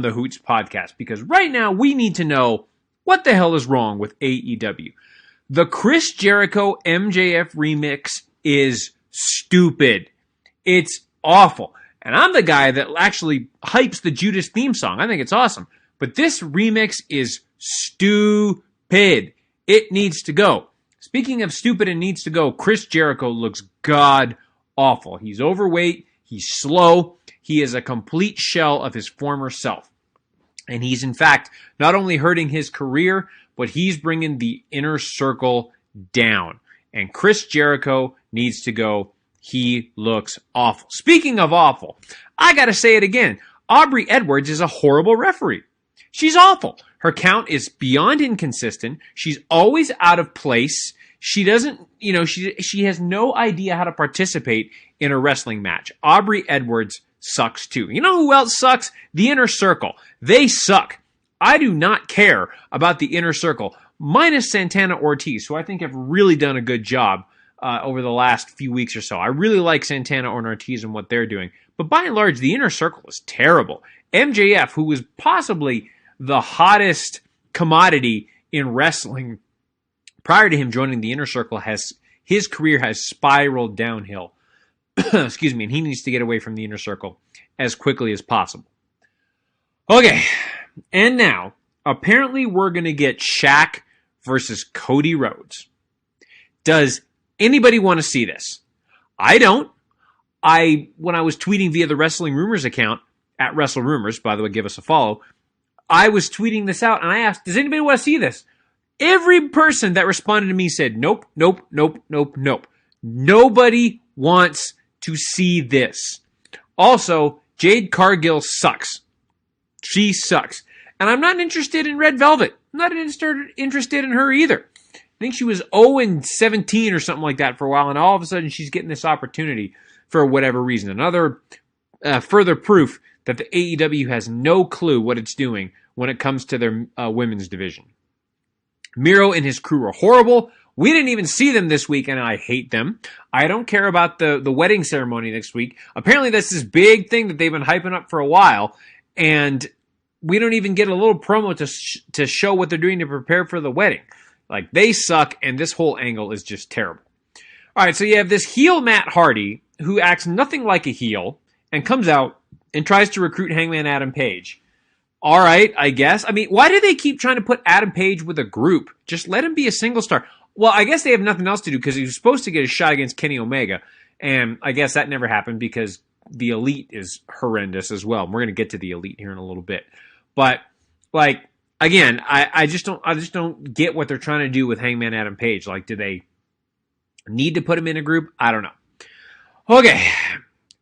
the Hoots podcast, because right now we need to know what the hell is wrong with AEW. The Chris Jericho MJF remix is stupid. It's awful. And I'm the guy that actually hypes the Judas theme song. I think it's awesome. But this remix is stupid. It needs to go. Speaking of stupid and needs to go, Chris Jericho looks god awful. He's overweight. He's slow. He is a complete shell of his former self. And he's, in fact, not only hurting his career, but he's bringing the inner circle down. And Chris Jericho needs to go. He looks awful. Speaking of awful, I got to say it again. Aubrey Edwards is a horrible referee. She's awful. Her count is beyond inconsistent. She's always out of place. She doesn't, she has no idea how to participate in a wrestling match. Aubrey Edwards sucks too. You know who else sucks? The Inner Circle. They suck. I do not care about the Inner Circle, minus Santana Ortiz, who I think have really done a good job over the last few weeks or so. I really like Santana and Ortiz and what they're doing. But by and large, the Inner Circle is terrible. MJF, who was possibly the hottest commodity in wrestling prior to him joining the Inner Circle, his career has spiraled downhill. Excuse me, and he needs to get away from the Inner Circle as quickly as possible. Okay, and now, apparently we're going to get Shaq versus Cody Rhodes. Does anybody want to see this? I don't. When I was tweeting via the Wrestling Rumors account, at Wrestle Rumors, by the way, give us a follow, I was tweeting this out, and I asked, does anybody want to see this? Every person that responded to me said, nope, nope, nope, nope, nope. Nobody wants to see this. Also, Jade Cargill sucks. She sucks. And I'm not interested in Red Velvet. I'm not interested in her either. I think she was 0-17 or something like that for a while, and all of a sudden she's getting this opportunity for whatever reason. Another further proof that the AEW has no clue what it's doing when it comes to their women's division. Miro and his crew are horrible. We didn't even see them this week, and I hate them. I don't care about the wedding ceremony next week. Apparently, that's this big thing that they've been hyping up for a while, and we don't even get a little promo to show what they're doing to prepare for the wedding. Like, they suck, and this whole angle is just terrible. All right, so you have this heel Matt Hardy who acts nothing like a heel and comes out and tries to recruit Hangman Adam Page. All right, I guess. I mean, why do they keep trying to put Adam Page with a group? Just let him be a single star. Well, I guess they have nothing else to do because he was supposed to get a shot against Kenny Omega, and I guess that never happened because the Elite is horrendous as well. We're going to get to the Elite here in a little bit. But, like, again, I just don't get what they're trying to do with Hangman Adam Page. Like, do they need to put him in a group? I don't know. Okay,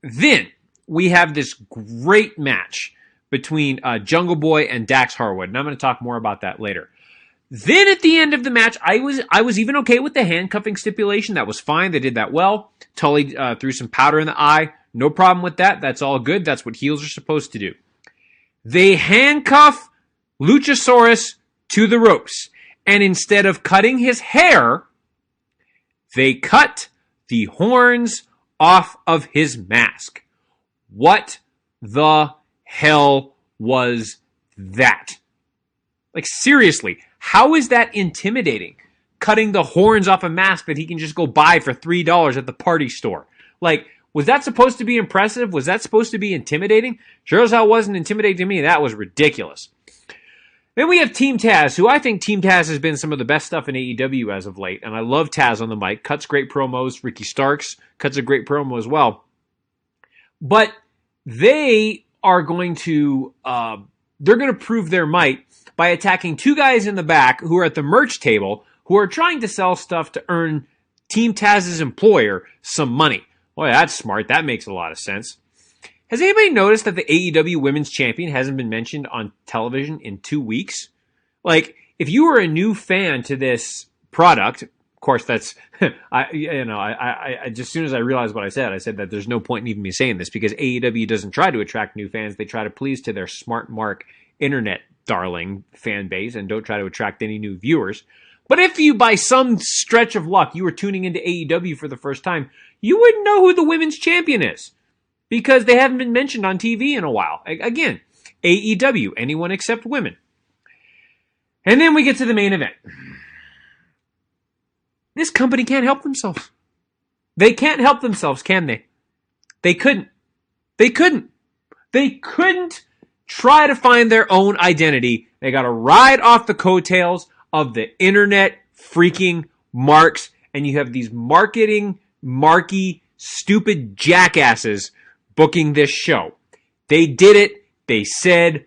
then we have this great match between Jungle Boy and Dax Harwood, and I'm going to talk more about that later. Then at the end of the match, I was even okay with the handcuffing stipulation. That was fine. They did that well. Tully threw some powder in the eye. No problem with that. That's all good. That's what heels are supposed to do. They handcuff Luchasaurus to the ropes, and instead of cutting his hair, they cut the horns off of his mask. What the hell was that? Like, seriously, how is that intimidating? Cutting the horns off a mask that he can just go buy for $3 at the party store. Like, was that supposed to be impressive? Was that supposed to be intimidating? Sure as hell wasn't intimidating to me. That was ridiculous. Then we have Team Taz, who I think Team Taz has been some of the best stuff in AEW as of late. And I love Taz on the mic. Cuts great promos. Ricky Starks cuts a great promo as well. But they are going to they're going to prove their might by attacking two guys in the back who are at the merch table who are trying to sell stuff to earn Team Taz's employer some money. Boy, that's smart. That makes a lot of sense. Has anybody noticed that the AEW Women's Champion hasn't been mentioned on television in 2 weeks? Like, if you were a new fan to this product, of course, that's I just as soon as I realized what I said that there's no point in even me saying this because AEW doesn't try to attract new fans. They try to please to their smart mark internet darling fan base and don't try to attract any new viewers. But if you, by some stretch of luck, you were tuning into AEW for the first time, you wouldn't know who the Women's Champion is because they haven't been mentioned on TV in a while. Again, AEW, anyone except women. And then we get to the main event. This company can't help themselves. They can't help themselves, can they? They couldn't. They couldn't. They couldn't try to find their own identity. They got to ride off the coattails of the internet freaking marks. And you have these marky, stupid jackasses booking this show. They did it. They said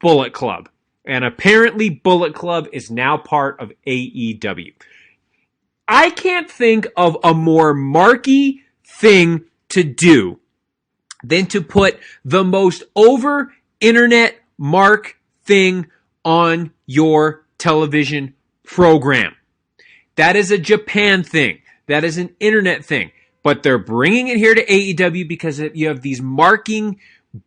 Bullet Club. And apparently Bullet Club is now part of AEW. I can't think of a more marky thing to do than to put the most over internet mark thing on your television program. That is a Japan thing. That is an internet thing. But they're bringing it here to AEW because you have these marking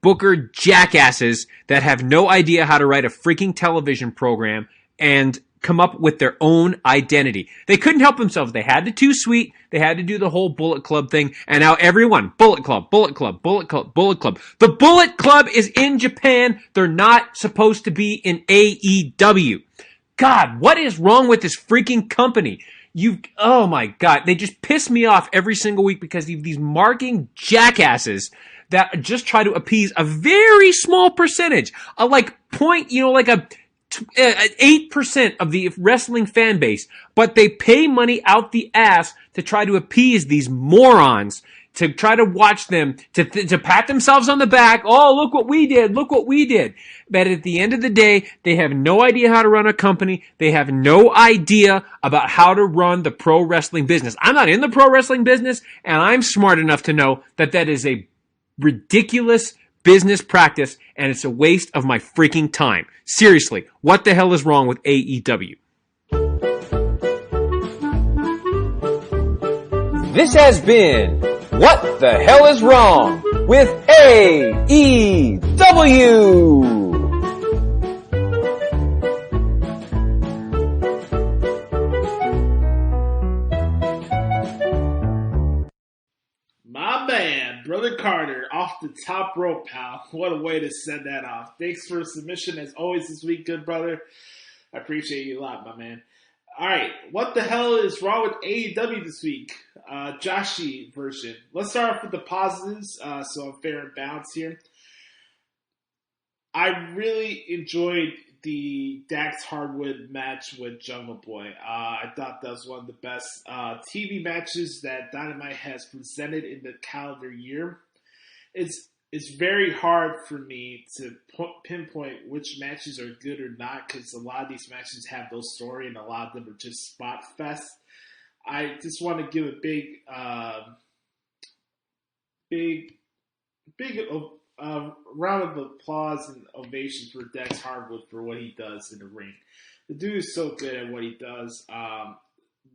booker jackasses that have no idea how to write a freaking television program and come up with their own identity. They couldn't help themselves. They had to Too Sweet. They had to do the whole Bullet Club thing. And now everyone, Bullet Club, Bullet Club, Bullet Club, Bullet Club. The Bullet Club is in Japan. They're not supposed to be in AEW. God, what is wrong with this freaking company? Oh my God, they just piss me off every single week because you have these marking jackasses that just try to appease a very small percentage, a point, like a 8% of the wrestling fan base, but they pay money out the ass to try to appease these morons, to try to watch them, to pat themselves on the back. Oh, look what we did. Look what we did. But at the end of the day, they have no idea how to run a company. They have no idea about how to run the pro wrestling business. I'm not in the pro wrestling business, and I'm smart enough to know that that is a ridiculous business practice, and it's a waste of my freaking time. Seriously, what the hell is wrong with AEW? This has been What the Hell is Wrong with AEW. My man, Brother Carter, off the top rope, pal. What a way to send that off. Thanks for the submission as always this week, good brother. I appreciate you a lot, my man. All right, what the hell is wrong with AEW this week? Joshie version. Let's start off with the positives, so I'm fair and balanced here. I really enjoyed the Dax Harwood match with Jungle Boy. I thought that was one of the best TV matches that Dynamite has presented in the calendar year. It's very hard for me to pinpoint which matches are good or not because a lot of these matches have no story and a lot of them are just spot fest. I just want to give a big round of applause and ovation for Dax Harwood for what he does in the ring. The dude is so good at what he does.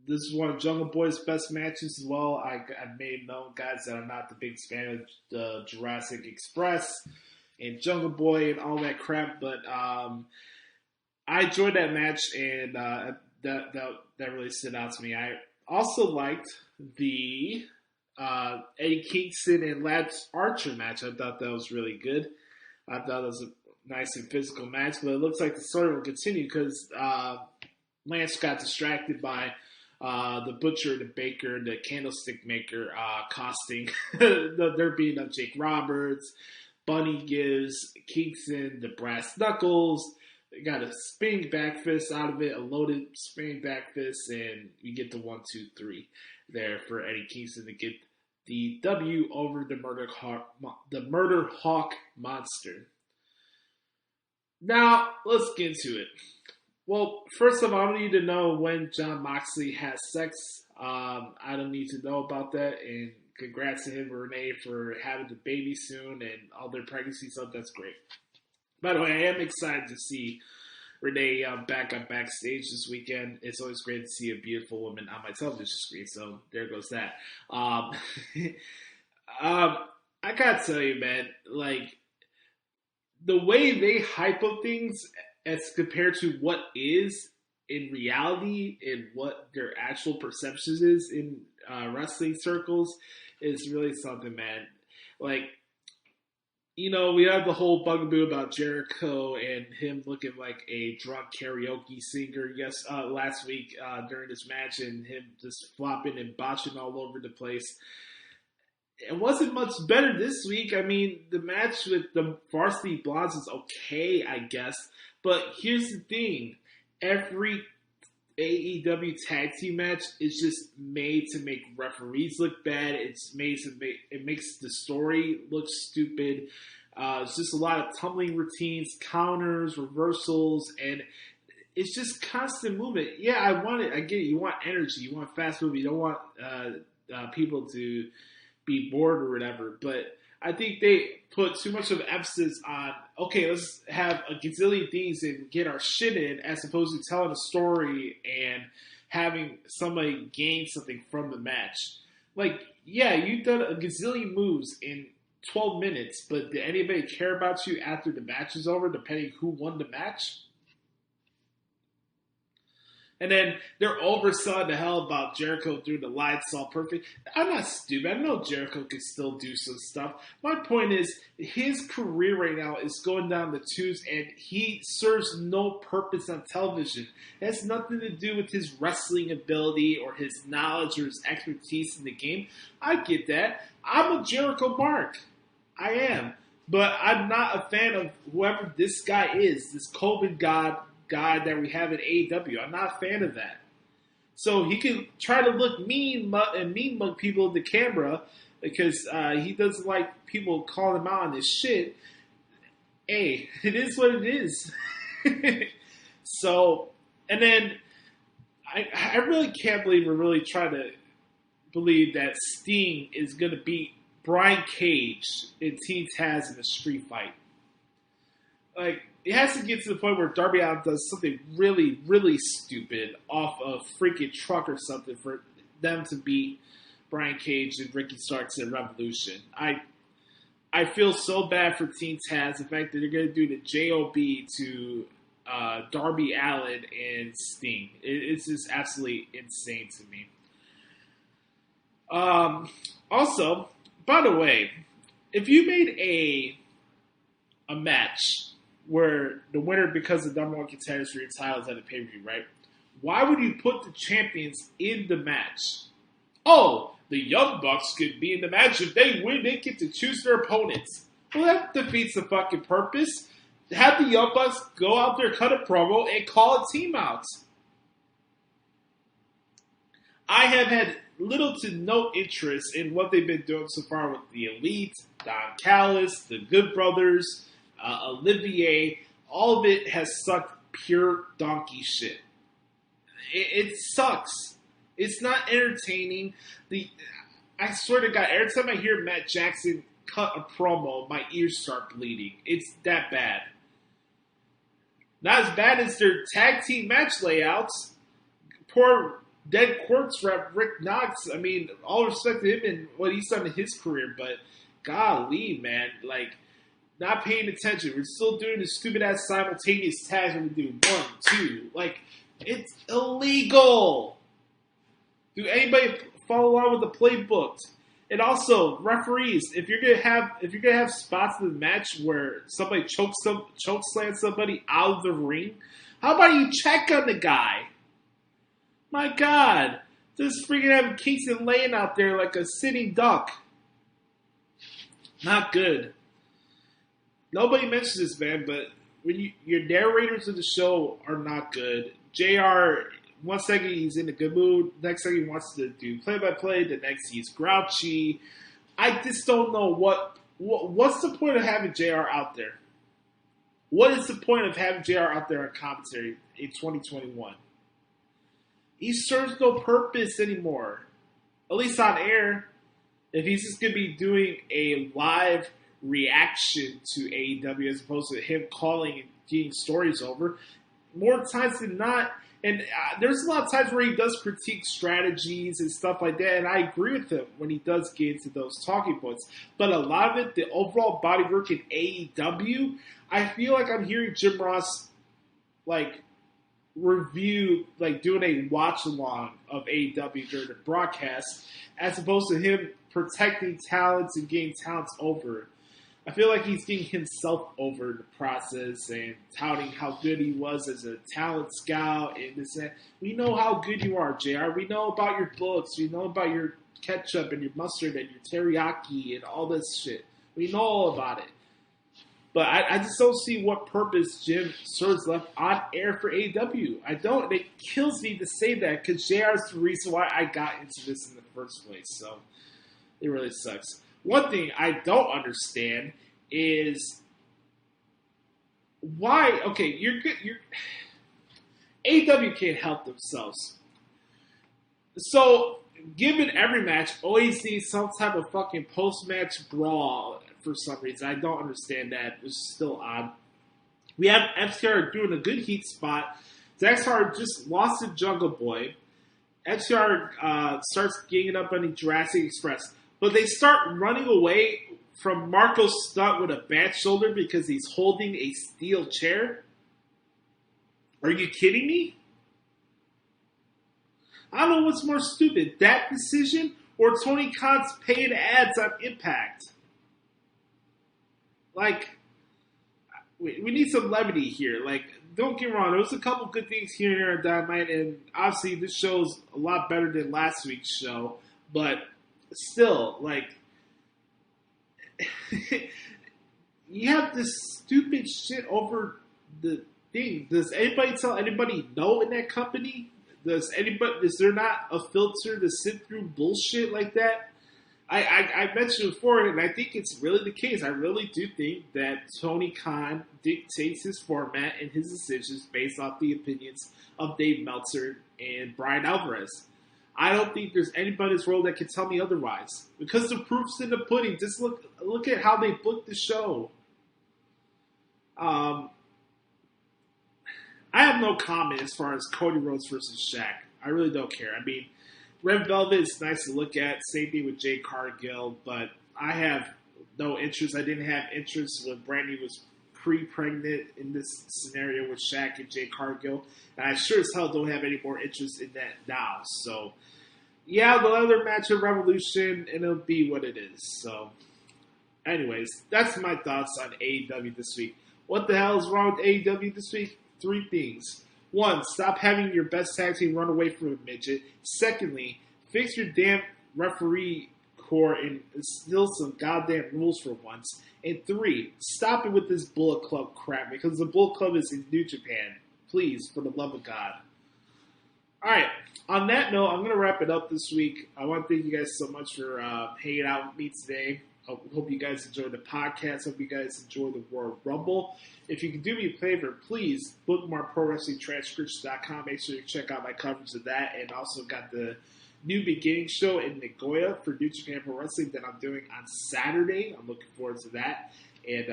This is one of Jungle Boy's best matches as well. I made known, guys, that I'm not the biggest fan of the Jurassic Express and Jungle Boy and all that crap, but I enjoyed that match, and that really stood out to me. I also liked the Eddie Kingston and Lance Archer match. I thought that was really good. I thought it was a nice and physical match, but it looks like the story will continue because Lance got distracted by the butcher, the baker, the candlestick maker costing. They're beating up Jake Roberts. Bunny gives Kingston the brass knuckles. They got a spinning back fist out of it, a loaded spinning back fist, and we get the 1, 2, 3 there for Eddie Kingston to get the W over the Murder Hawk Monster. Now, let's get into it. Well, first of all, I don't need to know when Jon Moxley has sex. I don't need to know about that. And congrats to him and Renee for having the baby soon and all their pregnancy stuff. That's great. By the way, I am excited to see Renee back on backstage this weekend. It's always great to see a beautiful woman on my television screen. So there goes that. I gotta tell you, man, like the way they hype up things as compared to what is in reality and what their actual perceptions is in wrestling circles is really something, man. Like, you know, we have the whole bugaboo about Jericho and him looking like a drunk karaoke singer last week during this match and him just flopping and botching all over the place. It wasn't much better this week. I mean, the match with the Varsity Blondes is okay, I guess. But here's the thing. Every AEW tag team match is just made to make referees look bad. It makes the story look stupid. It's just a lot of tumbling routines, counters, reversals, and it's just constant movement. Yeah, I get it. You want energy. You want fast movement. You don't want people to be bored or whatever. But I think they put too much of emphasis on, okay, let's have a gazillion things and get our shit in, as opposed to telling a story and having somebody gain something from the match. Like, yeah, you've done a gazillion moves in 12 minutes, but did anybody care about you after the match is over, depending who won the match? And then they're overselling the hell about Jericho doing the lights all perfect. I'm not stupid. I know Jericho can still do some stuff. My point is, his career right now is going down the tubes, and he serves no purpose on television. It has nothing to do with his wrestling ability or his knowledge or his expertise in the game. I get that. I'm a Jericho mark. I am. But I'm not a fan of whoever this guy is, this COVID guy that we have in AEW. I'm not a fan of that. So he can try to look mean and mean mug people in the camera because he doesn't like people calling him out on his shit. Hey, it is what it is. So, and then I really can't believe we're really trying to believe that Sting is going to beat Brian Cage in Team Taz in a street fight. Like, it has to get to the point where Darby Allin does something really, really stupid off a freaking truck or something for them to beat Brian Cage and Ricky Starks in Revolution. I feel so bad for Team Taz, the fact that they're going to do the JOB to Darby Allin and Sting. It's just absolutely insane to me. Also, by the way, if you made a match where the winner becomes the number one contender for your titles at a pay-per-view, right? Why would you put the champions in the match? Oh, the Young Bucks could be in the match. If they win, they get to choose their opponents. Well, that defeats the fucking purpose. Have the Young Bucks go out there, cut a promo, and call a team out. I have had little to no interest in what they've been doing so far with the Elite, Don Callis, the Good Brothers, Olivier. All of it has sucked pure donkey shit. It sucks. It's not entertaining. I swear to God, every time I hear Matt Jackson cut a promo, my ears start bleeding. It's that bad. Not as bad as their tag team match layouts. Poor Dead Quartz rep Rick Knox. I mean, all respect to him and what he's done in his career, but golly, man, like, not paying attention. We're still doing this stupid ass simultaneous tags when we do 1, 2. Like, it's illegal. Do anybody follow along with the playbook? And also, referees, if you're gonna have spots in the match where somebody choke slams somebody out of the ring, how about you check on the guy? My God, just freaking having Kingston laying out there like a sitting duck. Not good. Nobody mentions this, man, but when your narrators of the show are not good. JR, one second he's in a good mood, next second he wants to do play-by-play, the next he's grouchy. I just don't know what's the point of having JR out there? What is the point of having JR out there on commentary in 2021? He serves no purpose anymore, at least on air. If he's just going to be doing a live reaction to AEW as opposed to him calling and getting stories over, more times than not, and there's a lot of times where he does critique strategies and stuff like that, and I agree with him when he does get into those talking points. But a lot of it, the overall body work in AEW, I feel like I'm hearing Jim Ross like review, like doing a watch along of AEW during the broadcast, as opposed to him protecting talents and getting talents over. I feel like he's getting himself over in the process and touting how good he was as a talent scout and this and that. We know how good you are, JR. We know about your books. We know about your ketchup and your mustard and your teriyaki and all this shit. We know all about it. But I just don't see what purpose Jim serves left on air for AEW. I don't. It kills me to say that because JR is the reason why I got into this in the first place. So it really sucks. One thing I don't understand is why. Okay, you're good. AEW can't help themselves. So, given every match, always needs some type of fucking post-match brawl for some reason. I don't understand that. It's still odd. We have FTR doing a good heat spot. Zaxxar just lost to Jungle Boy. FTR starts ganging up on the Jurassic Express. But they start running away from Marco Stunt with a bad shoulder because he's holding a steel chair. Are you kidding me? I don't know what's more stupid, that decision or Tony Khan's paid ads on Impact. Like, we need some levity here. Like, don't get me wrong, there was a couple good things here and there at Dynamite, and obviously this show's a lot better than last week's show, but still, like, you have this stupid shit over the thing. Does anybody tell anybody no in that company? Is there not a filter to sit through bullshit like that? I mentioned before, and I think it's really the case. I really do think that Tony Khan dictates his format and his decisions based off the opinions of Dave Meltzer and Brian Alvarez. I don't think there's anybody in this world that can tell me otherwise. Because the proof's in the pudding. Just look at how they booked the show. I have no comment as far as Cody Rhodes versus Shaq. I really don't care. I mean, Red Velvet is nice to look at. Same thing with Jade Cargill. But I have no interest. I didn't have interest when Brandy was pre-pregnant in this scenario with Shaq and Jade Cargill. And I sure as hell don't have any more interest in that now. So, yeah, the other match of Revolution, and it'll be what it is. So, anyways, that's my thoughts on AEW this week. What the hell is wrong with AEW this week? 3 things. 1, stop having your best tag team run away from a midget. Secondly, fix your damn referee core and instill some goddamn rules for once. And 3, stop it with this Bullet Club crap, because the Bullet Club is in New Japan. Please, for the love of God. Alright, on that note, I'm going to wrap it up this week. I want to thank you guys so much for hanging out with me today. I hope you guys enjoyed the podcast. Hope you guys enjoyed the Royal Rumble. If you can do me a favor, please bookmark ProWrestlingTranscripts.com. Make sure you check out my coverage of that. And also got the New Beginning show in Nagoya for New Japan Pro Wrestling that I'm doing on Saturday. I'm looking forward to that. And,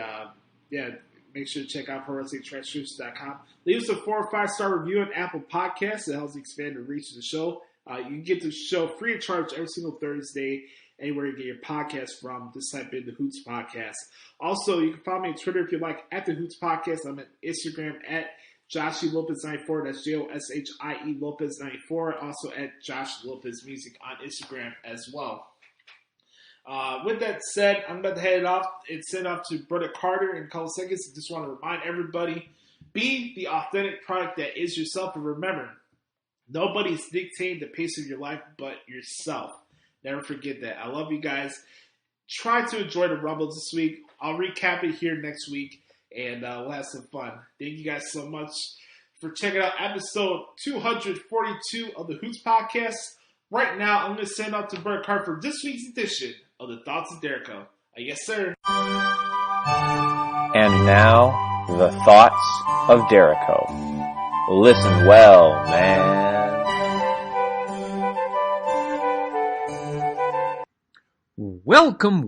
yeah, make sure to check out ProWrestlingTranscripts.com. Leave us a 4 or 5 star review on Apple Podcasts. It helps expand the reach of the show. You can get the show free of charge every single Thursday. Anywhere you get your podcast from, just type in the Hoots Podcast. Also, you can follow me on Twitter if you like, at the Hoots Podcast. I'm at Instagram at Joshie Lopez 94. That's Joshie Lopez 94. Also at Josh Lopez Music on Instagram as well. With that said, I'm about to head off and send off to Brother Carter in a couple seconds. I just want to remind everybody, be the authentic product that is yourself. And remember, nobody's dictating the pace of your life but yourself. Never forget that. I love you guys. Try to enjoy the Rumble this week. I'll recap it here next week, and we'll have some fun. Thank you guys so much for checking out episode 242 of the Hoots Podcast. Right now, I'm going to send out to Bert Card for this week's edition of the Thoughts of Dericho. Yes, sir. And now, the Thoughts of Dericho. Listen well, man. Welcome,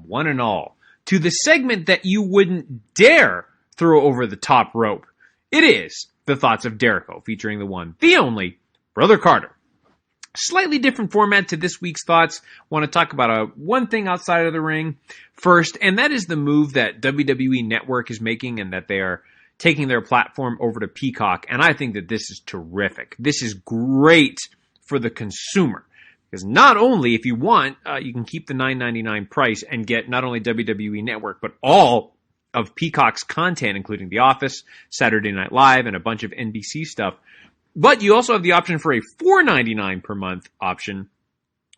one and all, to the segment that you wouldn't dare throw over the top rope. It is the Thoughts of Dericho, featuring the one, the only, Brother Carter. Slightly different format to this week's thoughts. Want to talk about one thing outside of the ring first, and that is the move that WWE Network is making, and that they are taking their platform over to Peacock. And I think that this is terrific. This is great for the consumer. Because not only, if you want, you can keep the $9.99 price and get not only WWE Network, but all of Peacock's content, including The Office, Saturday Night Live, and a bunch of NBC stuff. But you also have the option for a $4.99 per month option,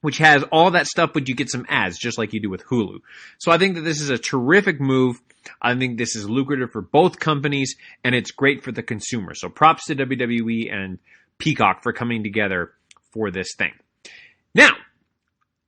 which has all that stuff, but you get some ads, just like you do with Hulu. So I think that this is a terrific move. I think this is lucrative for both companies, and it's great for the consumer. So props to WWE and Peacock for coming together for this thing. Now,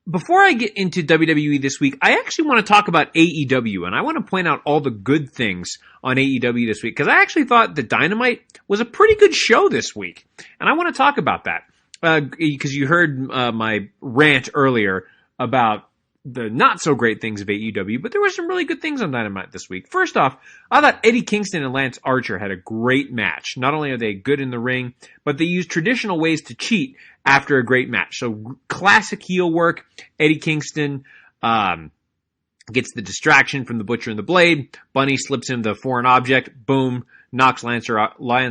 before I get into WWE this week, I actually want to talk about AEW, and I want to point out all the good things on AEW this week, because I actually thought the Dynamite was a pretty good show this week, and I want to talk about that, because you heard my rant earlier about the not so great things of AEW, but there were some really good things on Dynamite this week. First off, I thought Eddie Kingston and Lance Archer had a great match. Not only are they good in the ring, but they use traditional ways to cheat after a great match. So classic heel work. Eddie Kingston gets the distraction from the Butcher and the Blade. Bunny slips him the foreign object. Boom. Knocks Lance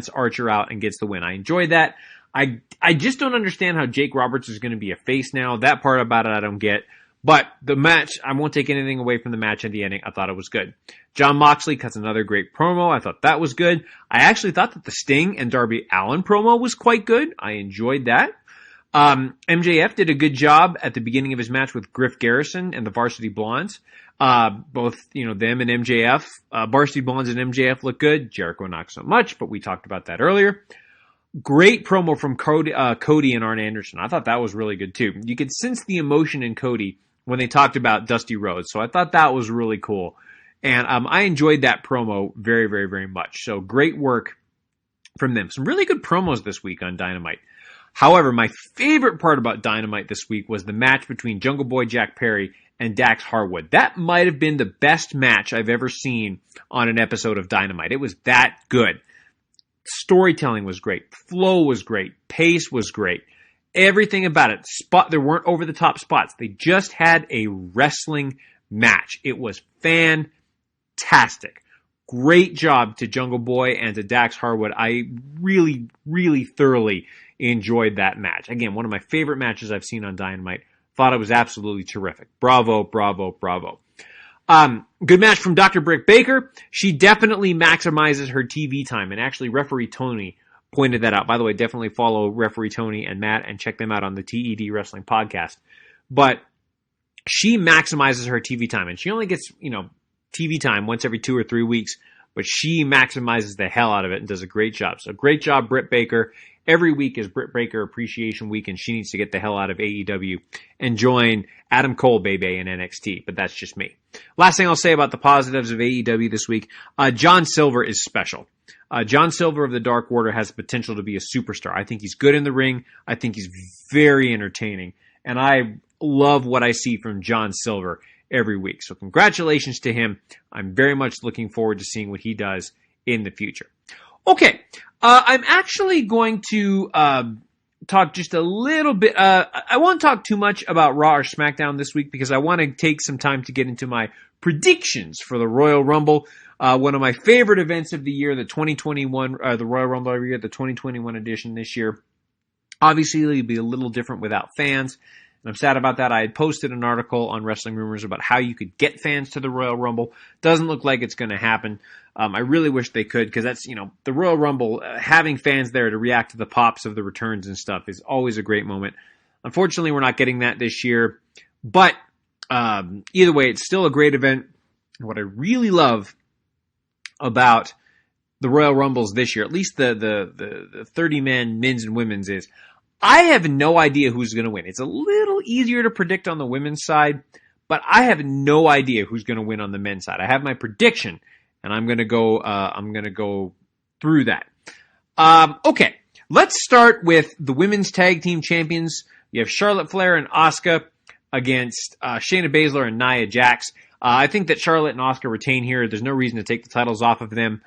Archer out and gets the win. I enjoyed that. I just don't understand how Jake Roberts is going to be a face now. That part about it I don't get. But the match, I won't take anything away from the match at the ending. I thought it was good. John Moxley cuts another great promo. I thought that was good. I actually thought that the Sting and Darby Allin promo was quite good. I enjoyed that. MJF did a good job at the beginning of his match with Griff Garrison and the Varsity Blondes. Both, them and MJF. Varsity Blondes and MJF look good. Jericho not so much, but we talked about that earlier. Great promo from Cody and Arn Anderson. I thought that was really good too. You could sense the emotion in Cody when they talked about Dusty Rhodes. So I thought that was really cool. And I enjoyed that promo very, very, very much. So great work from them. Some really good promos this week on Dynamite. However, my favorite part about Dynamite this week was the match between Jungle Boy Jack Perry and Dax Harwood. That might have been the best match I've ever seen on an episode of Dynamite. It was that good. Storytelling was great. Flow was great. Pace was great. Everything about it. There weren't over-the-top spots. They just had a wrestling match. It was fantastic. Great job to Jungle Boy and to Dax Harwood. I really, really thoroughly enjoyed that match. Again, one of my favorite matches I've seen on Dynamite. Thought it was absolutely terrific. Bravo, bravo, bravo. Good match from Dr. Britt Baker. She definitely maximizes her TV time. And actually, Referee Tony pointed that out. By the way, definitely follow Referee Tony and Matt and check them out on the TED Wrestling Podcast. But she maximizes her TV time. And she only gets, TV time once every 2 or 3 weeks. But she maximizes the hell out of it and does a great job. So great job, Britt Baker. Every week is Britt Baker Appreciation Week, and she needs to get the hell out of AEW and join Adam Cole, baby, in NXT. But that's just me. Last thing I'll say about the positives of AEW this week, John Silver is special. John Silver of the Dark Order has the potential to be a superstar. I think he's good in the ring. I think he's very entertaining. And I love what I see from John Silver every week. So congratulations to him. I'm very much looking forward to seeing what he does in the future. Okay, I'm actually going to talk just a little bit. I won't talk too much about Raw or SmackDown this week because I want to take some time to get into my predictions for the Royal Rumble. One of my favorite events of the year, the 2021, the Royal Rumble every year, the 2021 edition this year. Obviously, it'll be a little different without fans. And I'm sad about that. I had posted an article on Wrestling Rumors about how you could get fans to the Royal Rumble. Doesn't look like it's going to happen. I really wish they could because that's, the Royal Rumble, having fans there to react to the pops of the returns and stuff is always a great moment. Unfortunately, we're not getting that this year. But either way, it's still a great event. What I really love about the Royal Rumbles this year, at least the 30-man men's and women's, is I have no idea who's going to win. It's a little easier to predict on the women's side, but I have no idea who's going to win on the men's side. I have my prediction, and I'm going to go through that. Okay, let's start with the women's tag team champions. You have Charlotte Flair and Asuka against Shayna Baszler and Nia Jax. I think that Charlotte and Asuka retain here. There's no reason to take the titles off of them.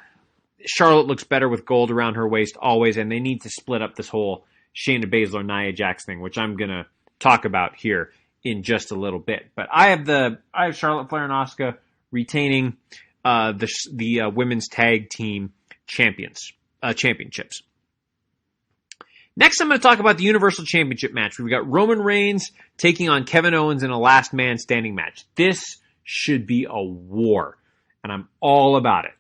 Charlotte looks better with gold around her waist always, and they need to split up this whole Shayna Baszler, Nia Jax thing, which I'm going to talk about here in just a little bit. But I have Charlotte Flair and Asuka retaining the women's tag team championships. Next, I'm going to talk about the Universal Championship match. We've got Roman Reigns taking on Kevin Owens in a last man standing match. This should be a war, and I'm all about it.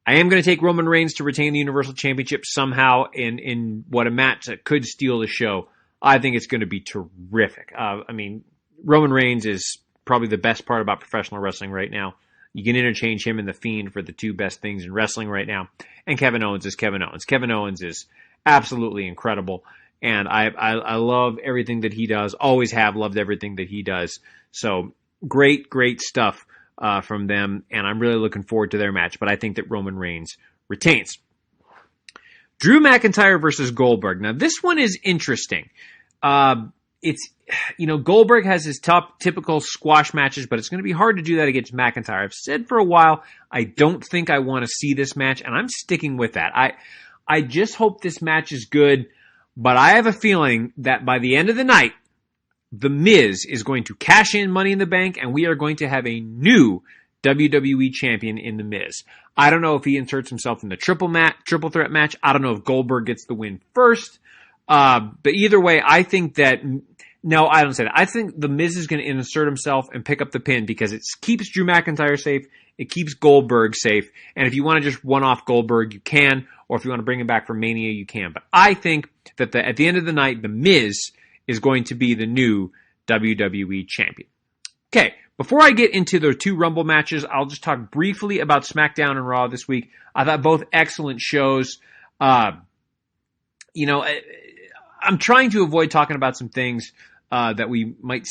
I am going to take Roman Reigns to retain the Universal Championship somehow in what a match that could steal the show. I think it's going to be terrific. Roman Reigns is probably the best part about professional wrestling right now. You can interchange him and The Fiend for the two best things in wrestling right now. And Kevin Owens is Kevin Owens. Kevin Owens is absolutely incredible. And I love everything that he does. Always have loved everything that he does. So great stuff from them, and I'm really looking forward to their match, but I think that Roman Reigns retains. Drew McIntyre versus Goldberg. Now, this one is interesting. it's, Goldberg has his typical squash matches, but it's going to be hard to do that against McIntyre. I've said for a while, I don't think I want to see this match, and I'm sticking with that. I just hope this match is good, but I have a feeling that by the end of the night, The Miz is going to cash in Money in the Bank, and we are going to have a new WWE champion in The Miz. I don't know if he inserts himself in the triple threat match. I don't know if Goldberg gets the win first. But either way, I think that... No, I don't say that. I think The Miz is going to insert himself and pick up the pin because it keeps Drew McIntyre safe. It keeps Goldberg safe. And if you want to just one-off Goldberg, you can. Or if you want to bring him back for Mania, you can. But I think that at the end of the night, The Miz is going to be the new WWE champion. Okay, before I get into the two Rumble matches, I'll just talk briefly about SmackDown and Raw this week. I thought both excellent shows. I'm trying to avoid talking about some things that we might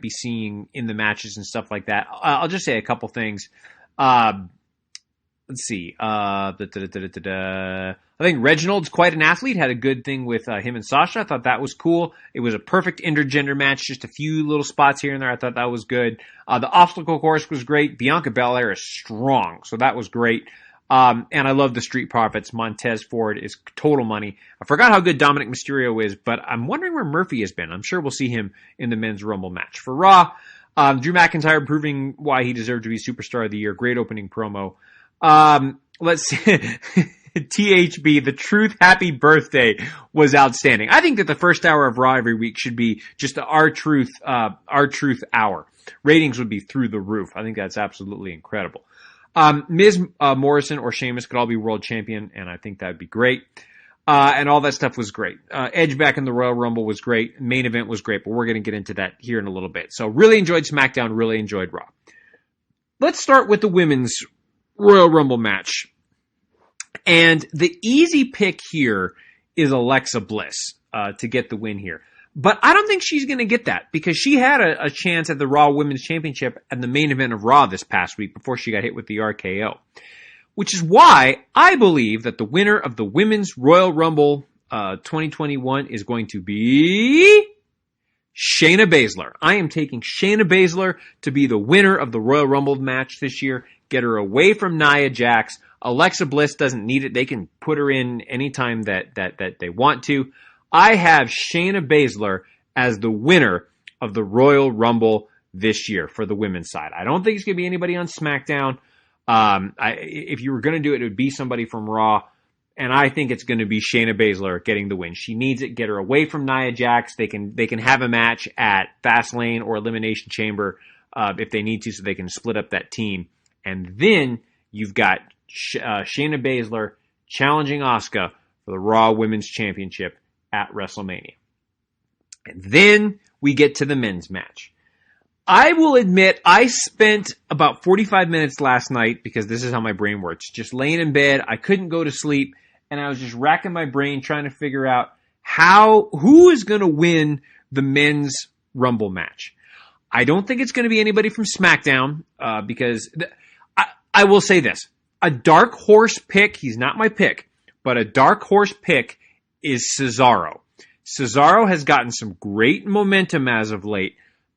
be seeing in the matches and stuff like that. I'll just say a couple things. Let's see. I think Reginald's quite an athlete. Had a good thing with him and Sasha. I thought that was cool. It was a perfect intergender match. Just a few little spots here and there. I thought that was good. The obstacle course was great. Bianca Belair is strong, so that was great. And I love the Street Profits. Montez Ford is total money. I forgot how good Dominic Mysterio is, but I'm wondering where Murphy has been. I'm sure we'll see him in the Men's Rumble match. For Raw, Drew McIntyre proving why he deserved to be Superstar of the Year. Great opening promo. Let's see. THB, the Truth Happy Birthday was outstanding. I think that the first hour of Raw every week should be just our Truth hour. Ratings would be through the roof. I think that's absolutely incredible. Miz, Morrison, or Sheamus could all be world champion, and I think that would be great. And all that stuff was great. Edge back in the Royal Rumble was great. Main event was great, but we're going to get into that here in a little bit. So really enjoyed SmackDown, really enjoyed Raw. Let's start with the women's Royal Rumble match. And the easy pick here is Alexa Bliss to get the win here. But I don't think she's going to get that because she had a chance at the Raw Women's Championship and the main event of Raw this past week before she got hit with the RKO. Which is why I believe that the winner of the Women's Royal Rumble 2021 is going to be Shayna Baszler. I am taking Shayna Baszler to be the winner of the Royal Rumble match this year. Get her away from Nia Jax. Alexa Bliss doesn't need it. They can put her in anytime that they want to. I have Shayna Baszler as the winner of the Royal Rumble this year for the women's side. I don't think it's going to be anybody on SmackDown. If you were going to do it, it would be somebody from Raw. And I think it's going to be Shayna Baszler getting the win. She needs it. Get her away from Nia Jax. They can have a match at Fastlane or Elimination Chamber if they need to, so they can split up that team. And then you've got Shayna Baszler challenging Asuka for the Raw Women's Championship at WrestleMania. And then we get to the men's match. I will admit I spent about 45 minutes last night, because this is how my brain works, just laying in bed. I couldn't go to sleep, and I was just racking my brain trying to figure out who is going to win the men's Rumble match. I don't think it's going to be anybody from SmackDown, because I will say this. A dark horse pick, he's not my pick, but a dark horse pick is Cesaro. Cesaro has gotten some great momentum as of late,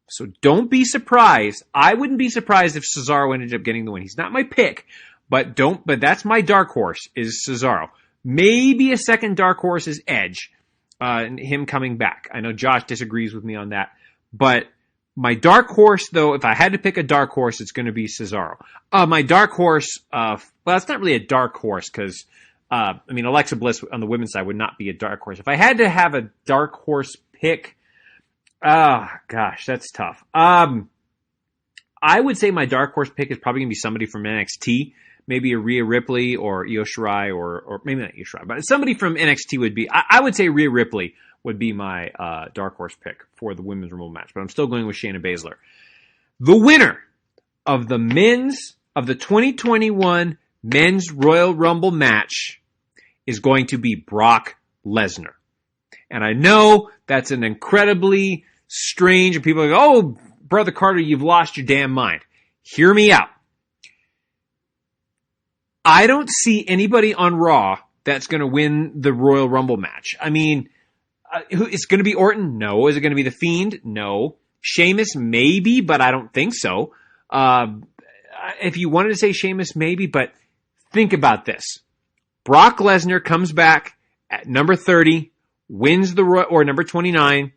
so don't be surprised. I wouldn't be surprised if Cesaro ended up getting the win. He's not my pick, but that's my dark horse is Cesaro. Maybe a second dark horse is Edge, and him coming back. I know Josh disagrees with me on that, but my dark horse, though, if I had to pick a dark horse, it's going to be Cesaro. My dark horse, well, it's not really a dark horse because, Alexa Bliss on the women's side would not be a dark horse. If I had to have a dark horse pick, gosh, that's tough. I would say my dark horse pick is probably going to be somebody from NXT, maybe a Rhea Ripley or Io Shirai, or maybe not Io Shirai, but somebody from NXT would be. I would say Rhea Ripley would be my dark horse pick for the women's Rumble match, but I'm still going with Shayna Baszler. The winner of the 2021 Men's Royal Rumble match is going to be Brock Lesnar. And I know that's an incredibly strange, and people are like, oh, Brother Carter, you've lost your damn mind. Hear me out. I don't see anybody on Raw that's going to win the Royal Rumble match. I mean, It's going to be Orton? No. Is it going to be The Fiend? No. Sheamus? Maybe, but I don't think so. If you wanted to say Sheamus, maybe, but think about this. Brock Lesnar comes back at number 30, wins or number 29,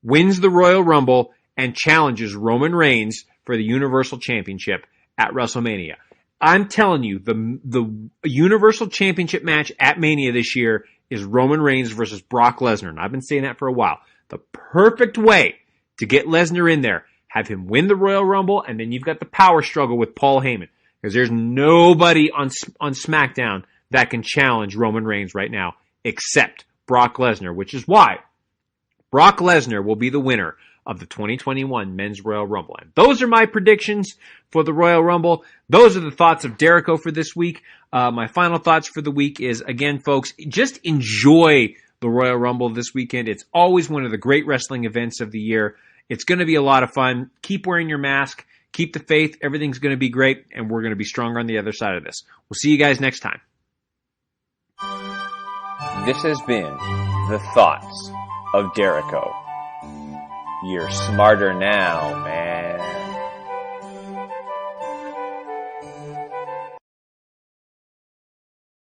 wins the Royal Rumble, and challenges Roman Reigns for the Universal Championship at WrestleMania. I'm telling you, the Universal Championship match at Mania this year is Roman Reigns versus Brock Lesnar, and I've been saying that for a while. The perfect way to get Lesnar in there, have him win the Royal Rumble, and then you've got the power struggle with Paul Heyman, because there's nobody on SmackDown that can challenge Roman Reigns right now except Brock Lesnar, which is why Brock Lesnar will be the winner of the 2021 Men's Royal Rumble. And those are my predictions for the Royal Rumble. Those are the thoughts of Dericho for this week. My final thoughts for the week is, again, folks, just enjoy the Royal Rumble this weekend. It's always one of the great wrestling events of the year. It's going to be a lot of fun. Keep wearing your mask. Keep the faith. Everything's going to be great, and we're going to be stronger on the other side of this. We'll see you guys next time. This has been the Thoughts of Dericho. You're smarter now, man.